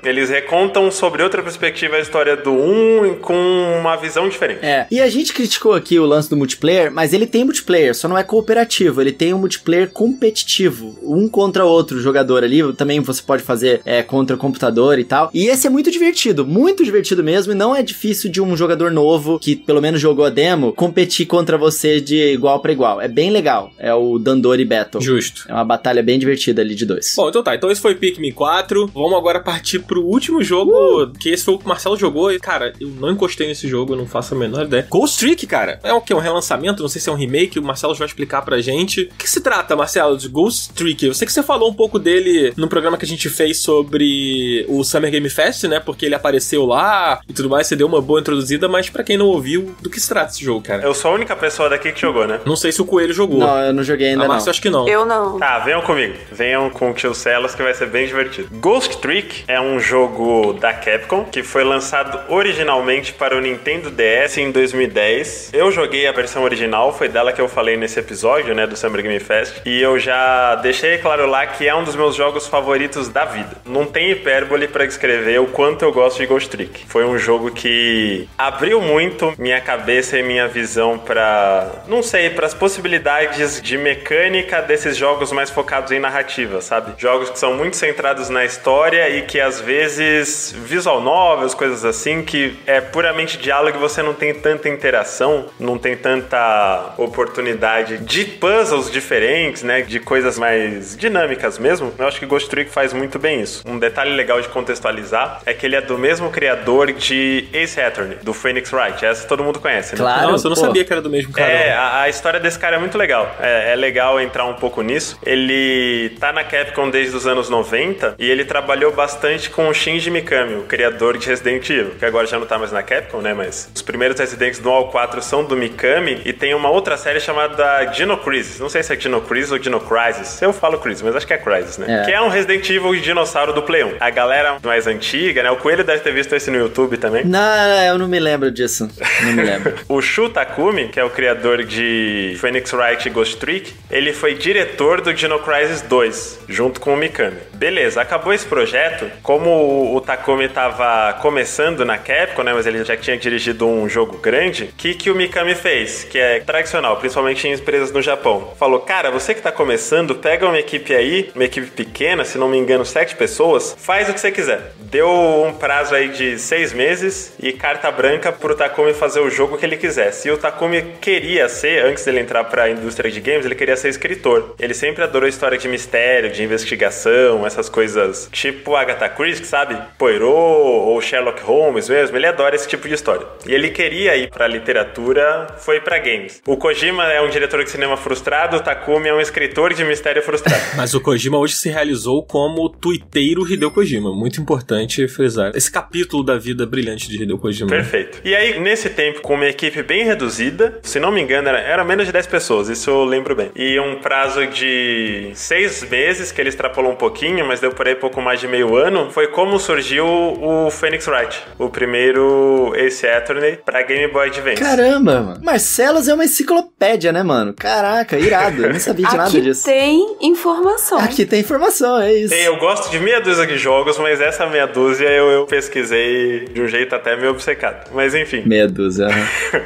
Eles recontam sobre outra perspectiva a história do 1 com uma visão diferente. E a gente criticou aqui o lance do multiplayer, mas ele tem multiplayer, só não é cooperativo, ele tem um multiplayer competitivo, um contra outro jogador ali, também você pode fazer contra o computador e tal, e esse é muito divertido mesmo, e não é difícil de um jogador novo, que pelo menos jogou a demo, competir contra você de igual pra igual, é bem legal, é o Dandori Battle. Justo. É uma batalha bem divertida ali de 2. Bom, então tá, então esse foi Pikmin 4, vamos agora partir pro último jogo, que esse foi o que o Marcelo jogou, e cara, eu não encostei nesse jogo, eu não faço a menor ideia. Ghost Trick, cara, é o quê? Um relançamento? Não sei se é um remake, o Marcelo vai explicar pra gente. O que se trata, Marcelo, de Ghost Trick? Eu sei que você falou um pouco dele no programa que a gente fez sobre o Summer Game Fest, né? Porque ele apareceu lá e tudo mais, você deu uma boa introduzida, mas pra quem não ouviu, do que se trata esse jogo, cara? Eu sou a única pessoa daqui que jogou, né? Não sei se o Coelho jogou. Não, eu não joguei ainda, a Márcia, acho que não. Eu não. Tá, venham comigo. Venham com o Tio Celos que vai ser bem divertido. Ghost Trick é um jogo da Capcom que foi lançado originalmente para o Nintendo DS em 2010. Eu joguei a versão original, foi dela que eu falei nesse episódio, né, do Summer Game Fest. E eu já deixei claro lá que é um dos meus jogos favoritos da vida. Não tem hipérbole pra descrever o quanto eu gosto de Ghost Trick. Foi um jogo que abriu muito minha cabeça e minha visão pra, não sei, pras possibilidades de mecânica desses jogos mais focados em narrativa, sabe? Jogos que são muito centrados na história e que às vezes visual novels, coisas assim, que é puramente diálogo e você não tem tanta interação, não tem tanta oportunidade de puzzles diferentes, né? De coisas mais dinâmicas mesmo. Eu acho que Ghost Trick faz muito bem isso. Um detalhe legal de contextualizar é que ele é do mesmo criador de Ace Attorney, do Phoenix Wright. Essa todo mundo conhece, né? Claro. Nossa, eu não sabia que era do mesmo cara. A história desse cara é muito legal. É legal entrar um pouco nisso. Ele tá na Capcom desde os anos 90 e ele trabalhou bastante com o Shinji Mikami, o criador de Resident Evil, que agora já não tá mais na Capcom, né? Mas os primeiros Residents do 1 ao 4 são do Mikami e tem uma outra série chamada Dino Crisis. Não sei se é Dino Crisis ou Dino Crisis. Eu falo Crisis, mas acho que é Crisis, né? Que é um Resident Evil de dinossauro do Play 1. A galera mais antiga, né? O Coelho deve ter visto esse no YouTube também. Não, eu não me lembro disso. Não me lembro. O Shu Takumi, que é o criador de Phoenix Wright e Ghost Trick, ele foi diretor do Dino Crisis 2, junto com o Mikami. Beleza, acabou esse projeto. Como o Takumi tava começando na Capcom, né? Mas ele já tinha dirigido um jogo grande. O que o Mikami fez? Que é tradicional, principalmente em empresas no Japão. Falou, cara, você que tá começando, pega uma equipe aí, uma equipe pequena, se não me engano, 7 pessoas, faz o que você quiser. Deu um prazo aí de 6 meses e carta branca pro Takumi fazer o jogo que ele quisesse. E o Takumi queria ser, antes dele entrar pra indústria de games, ele queria ser escritor. Ele sempre adorou história de mistério, de investigação, essas coisas tipo Agatha Christie, sabe? Poirot ou Sherlock Holmes mesmo. Ele adora esse tipo de história. E ele queria ir pra literatura, foi pra games. O Kojima é um diretor de cinema frustrado, o Takumi é um escritor de mistério frustrado. Mas o Kojima hoje se realizou como tuiteiro Hideo Kojima. Muito importante frisar esse capítulo da vida brilhante de Hideo Kojima. Perfeito. E aí, nesse tempo, com uma equipe bem reduzida, se não me engano, era menos de 10 pessoas, isso eu lembro bem. E um prazo de 6 meses, que ele extrapolou um pouquinho, mas deu por aí pouco mais de meio ano, foi como surgiu o Phoenix Wright, o primeiro Ace Attorney pra Game Boy Advance. Caramba, mano. Marcelos é uma enciclopédia, né, mano? Caraca, irado. Eu não sabia de nada disso. Aqui tem informação. Aqui tem informação, é isso. Eu gosto de meia dúzia de jogos, mas essa meia dúzia eu pesquisei de um jeito até meio obcecado. Mas enfim. Meia dúzia.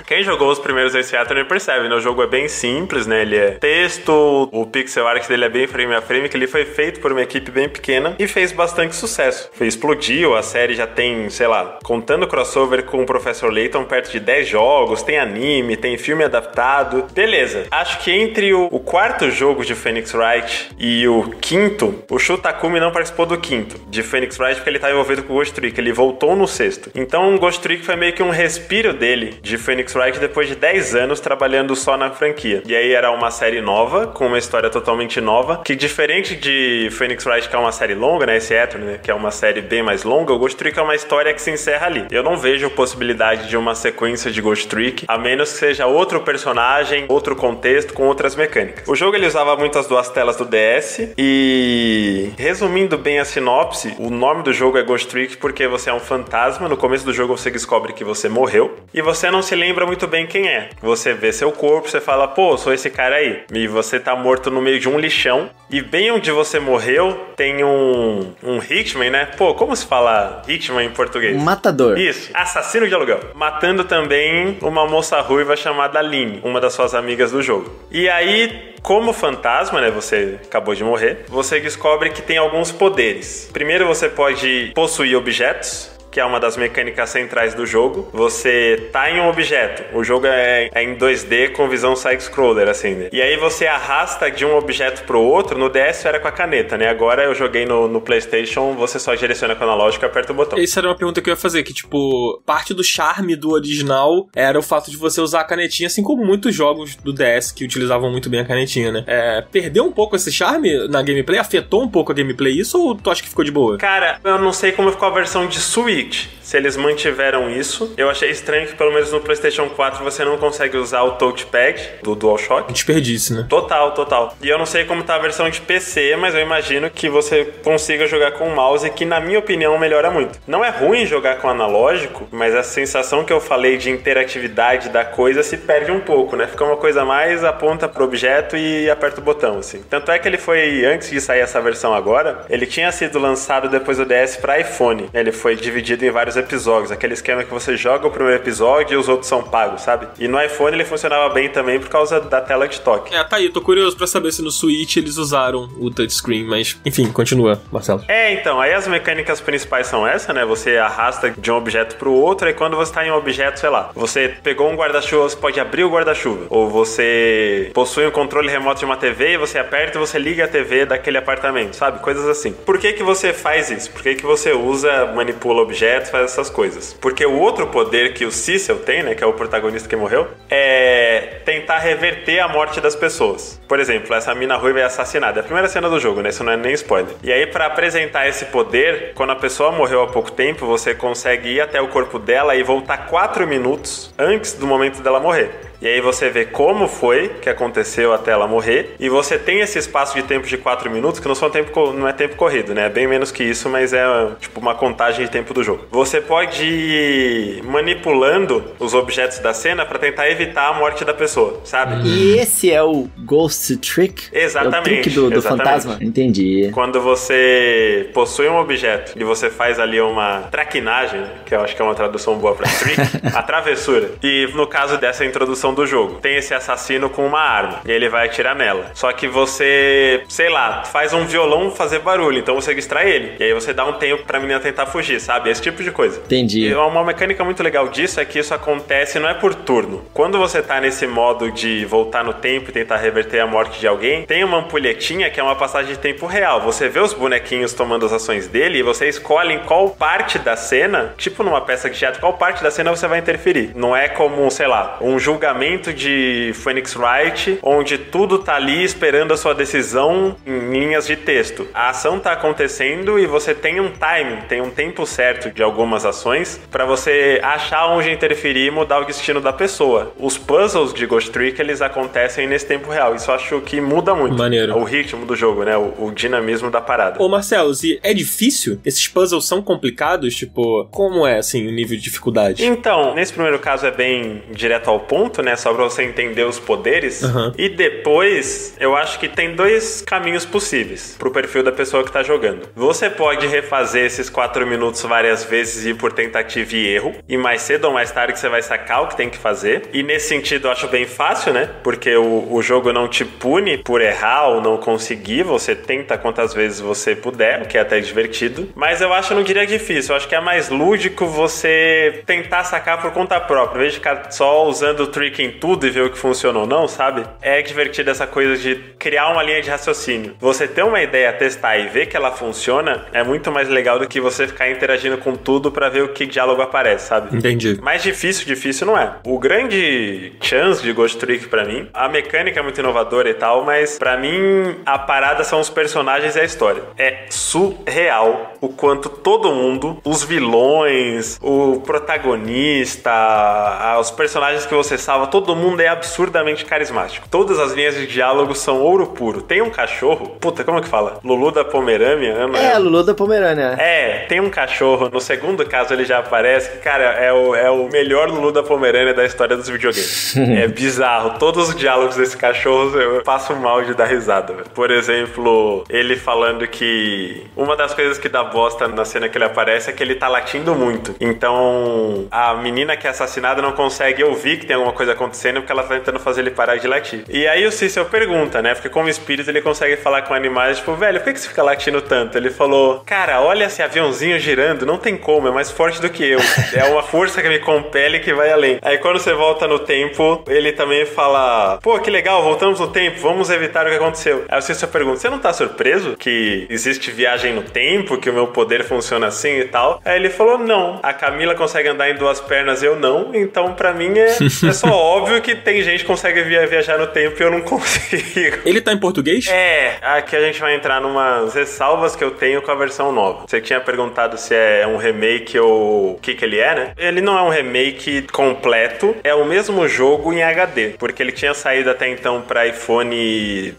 Quem jogou os primeiros Ace Attorney percebe, né? O jogo é bem simples, né? Ele é texto, o pixel art dele é bem frame a frame, que ele foi feito por uma equipe bem pequena e fez bastante sucesso. Explodiu, a série já tem, sei lá, contando crossover com o Professor Layton, perto de 10 jogos, tem anime, tem filme adaptado. Beleza. Acho que entre o quarto jogo de Phoenix Wright e o quinto, o Shu Takumi não participou do quinto, de Phoenix Wright, porque ele tá envolvido com o Ghost Trick. Ele voltou no sexto. Então o Ghost Trick foi meio que um respiro dele, de Phoenix Wright, depois de 10 anos trabalhando só na franquia. E aí era uma série nova, com uma história totalmente nova, que diferente de Phoenix Wright, que é uma série longa, né? Esse Attorney, né? Que é uma série bem mais longa, o Ghost Trick é uma história que se encerra ali. Eu não vejo possibilidade de uma sequência de Ghost Trick, a menos que seja outro personagem, outro contexto, com outras mecânicas. O jogo ele usava muito as duas telas do DS e, resumindo bem a sinopse, o nome do jogo é Ghost Trick porque você é um fantasma. No começo do jogo você descobre que você morreu e você não se lembra muito bem quem é. Você vê seu corpo, você fala, pô, sou esse cara aí. E você tá morto no meio de um lixão e bem onde você morreu tem um hitman, né? Pô, como se fala hitman em português? Um matador. Isso, assassino de aluguel. Matando também uma moça ruiva chamada Aline, uma das suas amigas do jogo. E aí, como fantasma, né, você acabou de morrer, você descobre que tem alguns poderes. Primeiro, você pode possuir objetos, que é uma das mecânicas centrais do jogo. Você tá em um objeto, o jogo é em 2D com visão side-scroller, assim, né? E aí você arrasta de um objeto pro outro. No DS era com a caneta, né? Agora eu joguei no PlayStation, você só direciona com o analógico e aperta o botão. Isso era uma pergunta que eu ia fazer, que tipo, parte do charme do original era o fato de você usar a canetinha, assim como muitos jogos do DS que utilizavam muito bem a canetinha, né? Perdeu um pouco esse charme na gameplay? Afetou um pouco a gameplay isso, ou tu acha que ficou de boa? Cara, eu não sei como ficou a versão de Switch. Se eles mantiveram isso, eu achei estranho que pelo menos no PlayStation 4 você não consegue usar o touchpad do DualShock. Desperdício, né? Total. E eu não sei como tá a versão de PC, mas eu imagino que você consiga jogar com o mouse, que na minha opinião melhora muito. Não é ruim jogar com analógico, mas a sensação que eu falei de interatividade da coisa se perde um pouco, né? Fica uma coisa mais aponta pro objeto e aperta o botão, assim. Tanto é que ele foi, antes de sair essa versão agora, ele tinha sido lançado depois do DS pra iPhone. Ele foi dividido em vários episódios, aquele esquema que você joga o primeiro episódio e os outros são pagos, sabe? E no iPhone ele funcionava bem também por causa da tela de toque. Tá aí, tô curioso pra saber se no Switch eles usaram o touchscreen, mas enfim, continua, Marcelo. Então, aí as mecânicas principais são essa, né? Você arrasta de um objeto pro outro, e quando você tá em um objeto, sei lá, você pegou um guarda-chuva, você pode abrir o guarda-chuva, ou você possui um controle remoto de uma TV e você aperta e você liga a TV daquele apartamento, sabe? Coisas assim. Por que você faz isso? Por que você usa, manipula objetos, faz essas coisas? Porque o outro poder que o Cecil tem, né, que é o protagonista que morreu, é tentar reverter a morte das pessoas. Por exemplo, essa mina ruiva é assassinada. É a primeira cena do jogo, né? Isso não é nem spoiler. E aí, pra apresentar esse poder, quando a pessoa morreu há pouco tempo, você consegue ir até o corpo dela e voltar 4 minutos antes do momento dela morrer. E aí você vê como foi que aconteceu até ela morrer. E você tem esse espaço de tempo de 4 minutos, que não é tempo corrido, né? É bem menos que isso, mas é tipo uma contagem de tempo do jogo. Você pode ir manipulando os objetos da cena pra tentar evitar a morte da pessoa, sabe? E esse é o Ghost Trick? Exatamente. É o truque do fantasma? Entendi. Quando você possui um objeto e você faz ali uma traquinagem, que eu acho que é uma tradução boa pra trick, a travessura. E no caso dessa introdução do jogo, tem esse assassino com uma arma e ele vai atirar nela. Só que você, sei lá, faz um violão fazer barulho, então você distrai ele. E aí você dá um tempo pra menina tentar fugir, sabe? Esse tipo de coisa. Entendi. E uma mecânica muito legal disso é que isso acontece, não é por turno. Quando você tá nesse modo de voltar no tempo e tentar reverter a morte de alguém, tem uma ampulhetinha que é uma passagem de tempo real. Você vê os bonequinhos tomando as ações dele e você escolhe em qual parte da cena, tipo numa peça de teatro, qual parte da cena você vai interferir. Não é como, sei lá, um julgamento de Phoenix Wright, onde tudo tá ali esperando a sua decisão em linhas de texto. A ação tá acontecendo e você tem um timing, tem um tempo certo de algumas ações pra você achar onde interferir e mudar o destino da pessoa. Os puzzles de Ghost Trick, eles acontecem nesse tempo real. Isso eu acho que muda muito. Maneiro. O ritmo do jogo, né? O dinamismo da parada. Ô, Marcelo, e é difícil? Esses puzzles são complicados? Tipo, como é, assim, o nível de dificuldade? Então, nesse primeiro caso é bem direto ao ponto, né? Só pra você entender os poderes. E depois, eu acho que tem 2 caminhos possíveis pro perfil da pessoa que tá jogando. Você pode refazer esses 4 minutos várias vezes e ir por tentativa e erro. E mais cedo ou mais tarde você vai sacar o que tem que fazer. E nesse sentido eu acho bem fácil, né? Porque o jogo não te pune por errar ou não conseguir. Você tenta quantas vezes você puder, o que é até divertido. Mas eu acho, não diria difícil. Eu acho que é mais lúdico você tentar sacar por conta própria. Em vez de ficar só usando o trick em tudo e ver o que funciona ou não, sabe? É divertido essa coisa de criar uma linha de raciocínio. Você ter uma ideia, testar e ver que ela funciona é muito mais legal do que você ficar interagindo com tudo pra ver o que diálogo aparece, sabe? Entendi. Mais difícil não é. O grande chance de Ghost Trick pra mim, a mecânica é muito inovadora e tal, mas pra mim a parada são os personagens e a história. É surreal o quanto todo mundo, os vilões, o protagonista, os personagens que você salva, todo mundo é absurdamente carismático. Todas as linhas de diálogo são ouro puro. Tem um cachorro, puta, como é que fala? Lulu da Pomerânia? Lulu da Pomerânia. Tem um cachorro, no segundo caso ele já aparece, que, cara, é o melhor Lulu da Pomerânia da história dos videogames. É bizarro. Todos os diálogos desse cachorro eu passo mal de dar risada. Por exemplo, ele falando que uma das coisas que dá bosta na cena que ele aparece é que ele tá latindo muito. Então, a menina que é assassinada não consegue ouvir que tem alguma coisa acontecendo porque ela tá tentando fazer ele parar de latir. E aí o Cecil pergunta, né? Porque como espírito ele consegue falar com animais, tipo, velho, por que você fica latindo tanto? Ele falou, cara, olha esse aviãozinho girando, não tem como, é mais forte do que eu. É uma força que me compele que vai além. Aí quando você volta no tempo, ele também fala, pô, que legal, voltamos no tempo, vamos evitar o que aconteceu. Aí o Cecil pergunta, você não tá surpreso que existe viagem no tempo, que o meu poder funciona assim e tal? Aí ele falou, não, a Camila consegue andar em duas pernas, eu não, então pra mim é só óbvio que tem gente que consegue viajar no tempo e eu não consigo. Ele tá em português? É, aqui a gente vai entrar numas ressalvas que eu tenho com a versão nova. Você tinha perguntado se é um remake ou o que ele é, né? Ele não é um remake completo, é o mesmo jogo em HD, porque ele tinha saído até então pra iPhone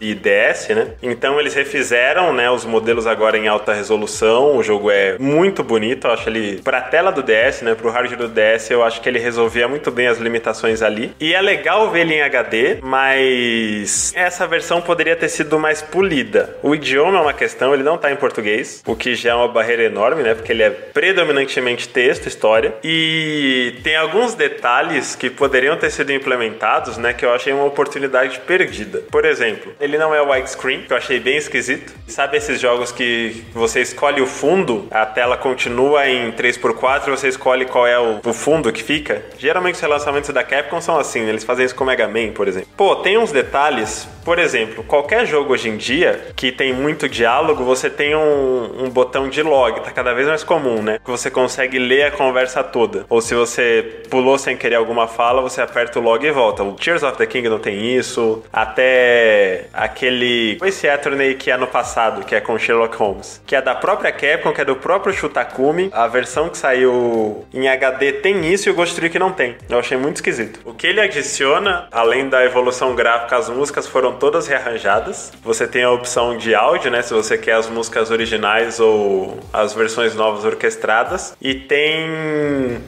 e DS, né? Então eles refizeram, né, os modelos agora em alta resolução, o jogo é muito bonito, eu acho ele, pra tela do DS, né, pro hardware do DS, eu acho que ele resolvia muito bem as limitações ali, e é legal ver ele em HD, mas essa versão poderia ter sido mais polida. O idioma é uma questão, ele não tá em português, o que já é uma barreira enorme, né, porque ele é predominantemente texto, história, e tem alguns detalhes que poderiam ter sido implementados, né, que eu achei uma oportunidade perdida. Por exemplo, ele não é widescreen, que eu achei bem esquisito. Sabe esses jogos que você escolhe o fundo, a tela continua em 3x4 e você escolhe qual é o fundo que fica? Geralmente os relançamentos da Capcom são assim, né? Eles fazem isso com o Mega Man, por exemplo. Pô, tem uns detalhes, por exemplo, qualquer jogo hoje em dia que tem muito diálogo, você tem um botão de log, tá cada vez mais comum, né? Que você consegue ler a conversa toda. Ou se você pulou sem querer alguma fala, você aperta o log e volta. O Tears of the Kingdom tem isso, até aquele Ace Attorney que é no passado, que é com Sherlock Holmes, que é da própria Capcom, que é do próprio Shutakumi. A versão que saiu em HD tem isso e o Ghost Trick não tem. Eu achei muito esquisito. O que ele adiciona, além da evolução gráfica, as músicas foram todas rearranjadas. Você tem a opção de áudio, né, se você quer as músicas originais ou as versões novas orquestradas, e tem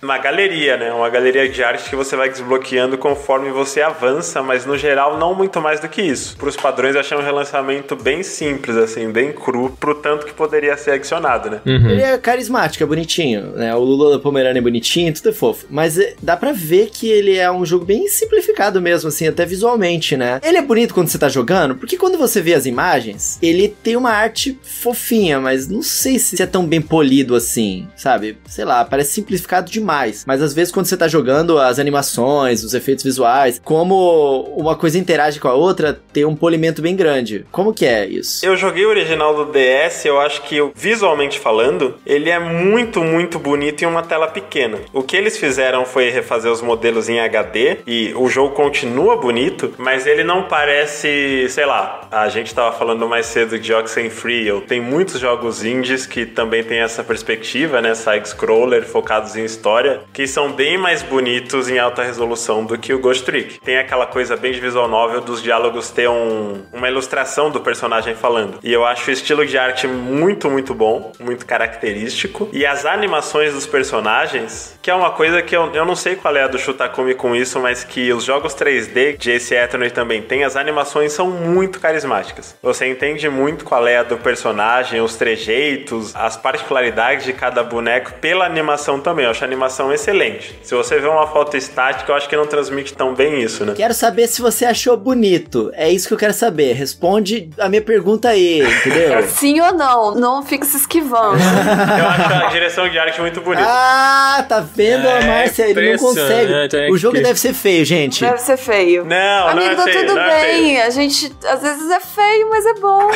uma galeria, né, uma galeria de arte que você vai desbloqueando conforme você avança, mas no geral não muito mais do que isso. Para os padrões eu achei um relançamento bem simples, assim, bem cru, pro tanto que poderia ser adicionado, né? Uhum. Ele é carismático, é bonitinho, né? O Lula da Pomerânia é bonitinho, tudo é fofo. Mas dá pra ver que ele é um jogo bem simplificado mesmo, assim, até visualmente, né? Ele é bonito quando você tá jogando, porque quando você vê as imagens, ele tem uma arte fofinha, mas não sei se é tão bem polido assim, sabe? Sei lá, parece simplificado demais. Mas às vezes quando você tá jogando, as animações, os efeitos visuais, como uma coisa interage com a outra, tem um polimento bem grande. Como que é isso? Eu joguei o original do DS, eu acho que visualmente falando, ele é muito, muito bonito em uma tela pequena. O que eles fizeram foi refazer os modelos em HD e o jogo continua bonito, mas ele não parece, sei lá, a gente tava falando mais cedo de Oxenfree, tem muitos jogos indies que também tem essa perspectiva, né, side-scroller, focados em história, que são bem mais bonitos em alta resolução do que o Ghost Trick. Tem aquela coisa bem de visual novel dos diálogos ter uma ilustração do personagem falando. E eu acho o estilo de arte muito, muito bom, muito característico. E as animações dos personagens, que é uma coisa que eu não sei qual é a do Shutakumi com isso, mas que os jogos 3D de Ace Attorney também tem, as animações são muito carismáticas. Você entende muito qual é a do personagem, os trejeitos, as particularidades de cada boneco pela animação também. Eu acho a animação excelente. Se você vê uma foto estática, eu acho que não transmite tão bem isso, né? Quero saber se você achou bonito. É isso que eu quero saber. Responde a minha pergunta aí, entendeu? Sim ou não? Não fica se esquivando. Eu acho a direção de arte muito bonita. Ah, tá vendo a Márcia? Ele não consegue. O jogo deve ser feio, gente. Deve ser feio. Não, amigo, não é feio. Tudo bem. A gente, às vezes é feio, mas é bom.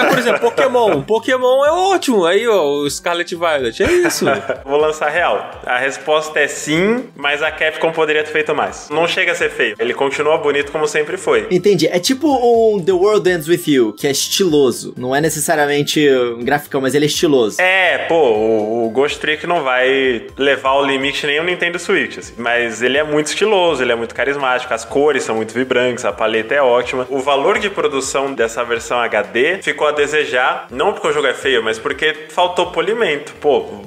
Por exemplo, Pokémon. Pokémon é ótimo. Aí, ó, o Scarlet Violet. É isso. Vou lançar real. A resposta é sim, mas a Capcom poderia ter feito mais. Não chega a ser feio. Ele continua bonito como sempre foi. Entendi. É tipo um The World Ends With You, que é estiloso. Não é necessariamente um graficão, mas ele é estiloso. O Ghost Trick não vai levar ao limite nem o Nintendo Switch, assim. Mas ele é muito estiloso, ele é muito carismático, as cores são muito vibrantes, a paleta é ótima. O valor de produção dessa versão HD ficou a desejar, não porque o jogo é feio, mas porque faltou polimento.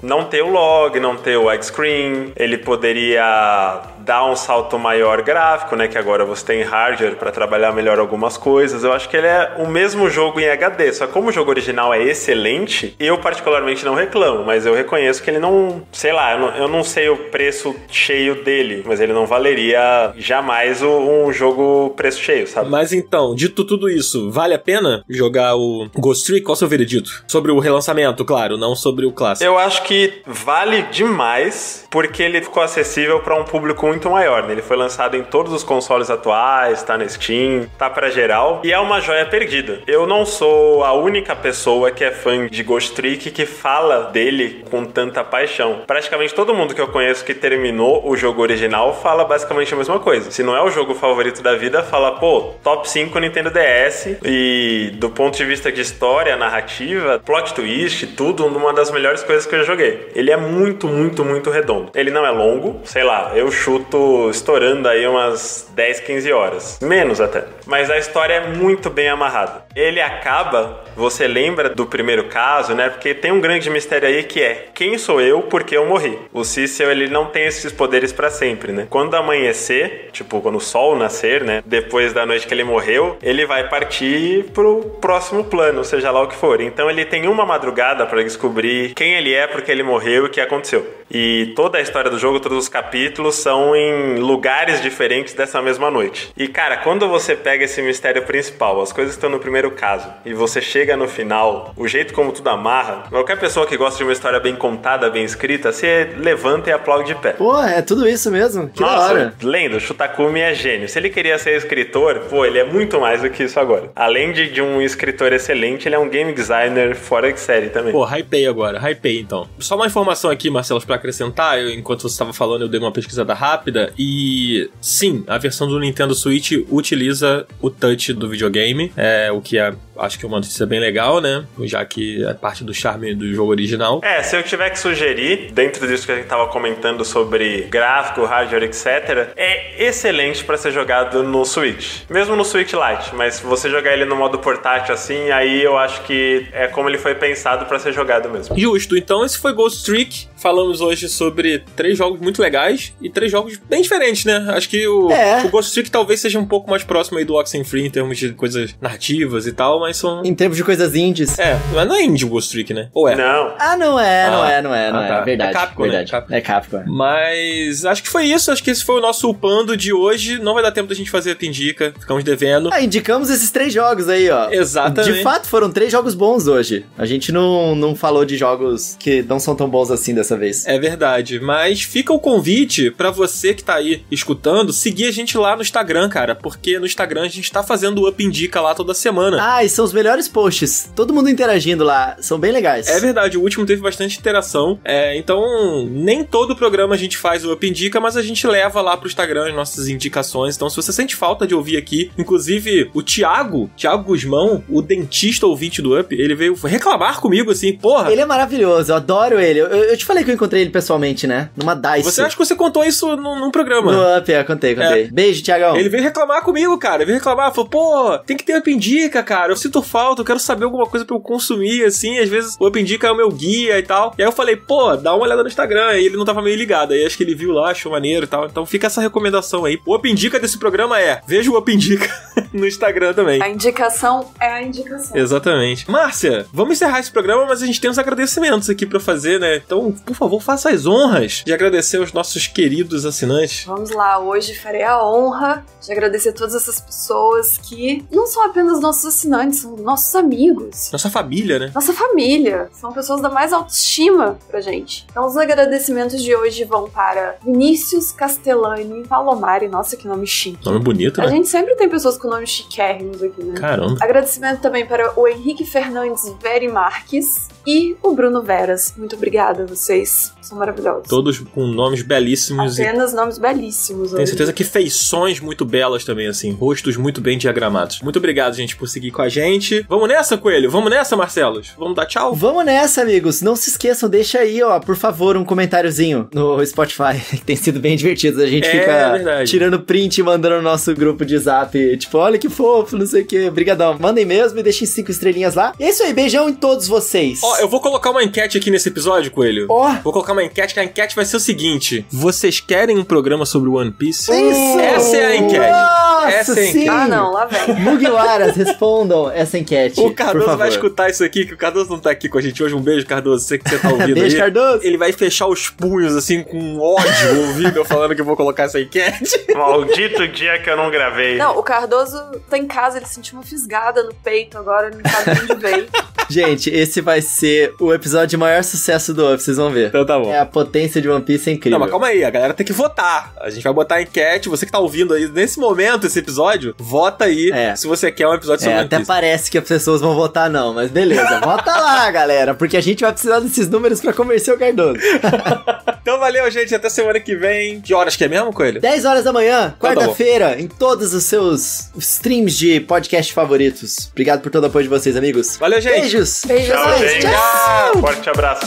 Não ter o log, não ter o widescreen, ele poderia dá um salto maior gráfico, né? Que agora você tem hardware pra trabalhar melhor algumas coisas. Eu acho que ele é o mesmo jogo em HD, só que como o jogo original é excelente, eu particularmente não reclamo, mas eu reconheço que ele não, sei lá, eu não sei o preço cheio dele, mas ele não valeria jamais um jogo preço cheio, sabe? Mas então, dito tudo isso, vale a pena jogar o Ghost Trick? Qual é o seu veredito? Sobre o relançamento, claro, não sobre o clássico. Eu acho que vale demais, porque ele ficou acessível para um público muito maior, né? Ele foi lançado em todos os consoles atuais, tá na Steam, tá pra geral, e é uma joia perdida. Eu não sou a única pessoa que é fã de Ghost Trick que fala dele com tanta paixão. Praticamente todo mundo que eu conheço que terminou o jogo original fala basicamente a mesma coisa. Se não é o jogo favorito da vida, fala, pô, top 5 Nintendo DS, e do ponto de vista de história, narrativa, plot twist, tudo, uma das melhores coisas que eu já joguei. Ele é muito, muito, muito redondo. Ele não é longo, sei lá, eu chuto estourando aí umas 10, 15 horas. Menos até. Mas a história é muito bem amarrada. Ele acaba, você lembra do primeiro caso, né? Porque tem um grande mistério aí que é, quem sou eu porque eu morri? O Cecil, ele não tem esses poderes pra sempre, né? Quando amanhecer, tipo, quando o sol nascer, né? Depois da noite que ele morreu, ele vai partir pro próximo plano, seja lá o que for. Então ele tem uma madrugada pra descobrir quem ele é, porque ele morreu e o que aconteceu. E toda a história do jogo, todos os capítulos são em lugares diferentes dessa mesma noite. E cara, quando você pega esse mistério principal, as coisas que estão no primeiro caso, e você chega no final, o jeito como tudo amarra, qualquer pessoa que gosta de uma história bem contada, bem escrita, você levanta e aplaude de pé. Pô, é tudo isso mesmo? Que da hora. Lendo, Shutakumi é gênio. Se ele queria ser escritor, pô, ele é muito mais do que isso agora. Além de um escritor excelente, ele é um game designer fora de série também. Pô, hypei agora, hypei então. Só uma informação aqui, Marcelo, pra acrescentar, enquanto você estava falando, eu dei uma pesquisada rápida, e sim, a versão do Nintendo Switch utiliza o touch do videogame, o que acho que é uma notícia bem legal, né? Já que é parte do charme do jogo original. Se eu tiver que sugerir, dentro disso que a gente tava comentando sobre gráfico, hardware, etc., é excelente pra ser jogado no Switch. Mesmo no Switch Lite, mas se você jogar ele no modo portátil assim, aí eu acho que é como ele foi pensado pra ser jogado mesmo. Justo, então esse foi Ghost Trick. Falamos hoje sobre 3 jogos muito legais e 3 jogos bem diferentes, né? Acho que o Ghost Trick talvez seja um pouco mais próximo aí do Oxenfree em termos de coisas narrativas e tal, mas são... Em termos de coisas indies. Mas não é indie o Ghost Trick, né? Ou é? Não. Não é. Tá. Verdade. É Capcom, verdade. né? É Capcom. Mas acho que foi isso. Acho que esse foi o nosso upando de hoje. Não vai dar tempo da gente fazer a Pindica. Ficamos devendo. Indicamos esses 3 jogos aí, ó. Exatamente. De fato, foram 3 jogos bons hoje. A gente não falou de jogos que não são tão bons assim dessa vez. É verdade. Mas fica o convite pra você que tá aí escutando, seguir a gente lá no Instagram, cara. Porque no Instagram a gente tá fazendo o Up Indica lá toda semana. E são os melhores posts. Todo mundo interagindo lá. São bem legais. É verdade. O último teve bastante interação. Então, nem todo programa a gente faz o Up Indica, mas a gente leva lá pro Instagram as nossas indicações. Então, se você sente falta de ouvir aqui, inclusive o Thiago Guzmão, o dentista ouvinte do Up, ele veio reclamar comigo assim, porra. Ele é maravilhoso, eu adoro ele. Eu te falei que eu encontrei ele pessoalmente, né? Numa DICE. Você acha que você contou isso num programa? No Up, contei. Beijo, Thiagão. Ele veio reclamar comigo, cara. Ele veio reclamar, falou, pô, tem que ter Up Indica, cara. Eu sinto falta, eu quero saber alguma coisa pra eu consumir, assim. Às vezes o Up Indica é o meu guia e tal. E aí eu falei, pô, dá uma olhada no Instagram. E ele não tava meio ligado. Aí acho que ele viu lá, achou maneiro e tal. Então fica essa recomendação aí. O Up Indica desse programa veja o Up Indica no Instagram também. A indicação é a indicação. Exatamente. Márcia, vamos encerrar esse programa, mas a gente tem uns agradecimentos aqui pra fazer, né? Então, por favor, faça as honras de agradecer aos nossos queridos assinantes. Vamos lá, hoje farei a honra de agradecer a todas essas pessoas que não são apenas nossos assinantes, são nossos amigos. Nossa família, né? Nossa família. São pessoas da mais autoestima pra gente. Então, os agradecimentos de hoje vão para Vinícius Castellani Palomari. Nossa, que nome chique. Nome bonito, né? A gente sempre tem pessoas com nomes chiquérrimos aqui, né? Caramba. Agradecimento também para o Henrique Fernandes Veri Marques e o Bruno Veras. Muito obrigada a vocês. São maravilhosos. Todos com nomes belíssimos. Apenas nomes belíssimos. Tenho certeza que feições muito belas também, assim. Rostos muito bem diagramados. Muito obrigado, gente, por seguir com a gente. Vamos nessa, Coelho? Vamos nessa, Marcelos? Vamos dar tchau? Vamos nessa, amigos. Não se esqueçam, deixa aí, ó, por favor, um comentáriozinho no Spotify, que tem sido bem divertido. A gente fica tirando print e mandando no nosso grupo de zap. Tipo, olha que fofo, não sei o que. Brigadão. Mandem mesmo e deixem 5 estrelinhas lá. E é isso aí, beijão em todos vocês. Ó, eu vou colocar uma enquete aqui nesse episódio, Coelho. Ó. Vou colocar uma enquete, que a enquete vai ser o seguinte: vocês querem um programa sobre One Piece? Isso! Essa é a enquete. Nossa, Essa é a sim! enquete. Ah, não, lá vem. Mugiwaras, respondam essa enquete. O Cardoso por favor. vai escutar isso aqui, que o Cardoso não tá aqui com a gente hoje. Um beijo, Cardoso, sei que você tá ouvindo Beijo, aí. Cardoso. Ele vai fechar os punhos, assim, com ódio, ouvindo eu falando que eu vou colocar essa enquete. Maldito dia que eu não gravei. Não, o Cardoso tá em casa, ele sentiu uma fisgada no peito agora, ele não sabe de onde veio. Gente, esse vai ser o episódio de maior sucesso do UP, vocês vão ver. Então tá bom. É, a potência de One Piece é incrível. Não, mas calma aí, a galera tem que votar. A gente vai botar a enquete, você que tá ouvindo aí nesse momento esse episódio, vota aí se você quer um episódio sobre One até Piece. parece que as pessoas vão votar não, mas beleza, vota lá, galera, porque a gente vai precisar desses números pra convencer o Cardoso. Então valeu, gente, até semana que vem. Que horas que é mesmo, Coelho? 10 horas da manhã, Então tá quarta-feira, em todos os seus streams de podcast favoritos. Obrigado por todo o apoio de vocês, amigos. Valeu, gente. Beijos. Beijos, Tchau, gente. gente. Forte abraço.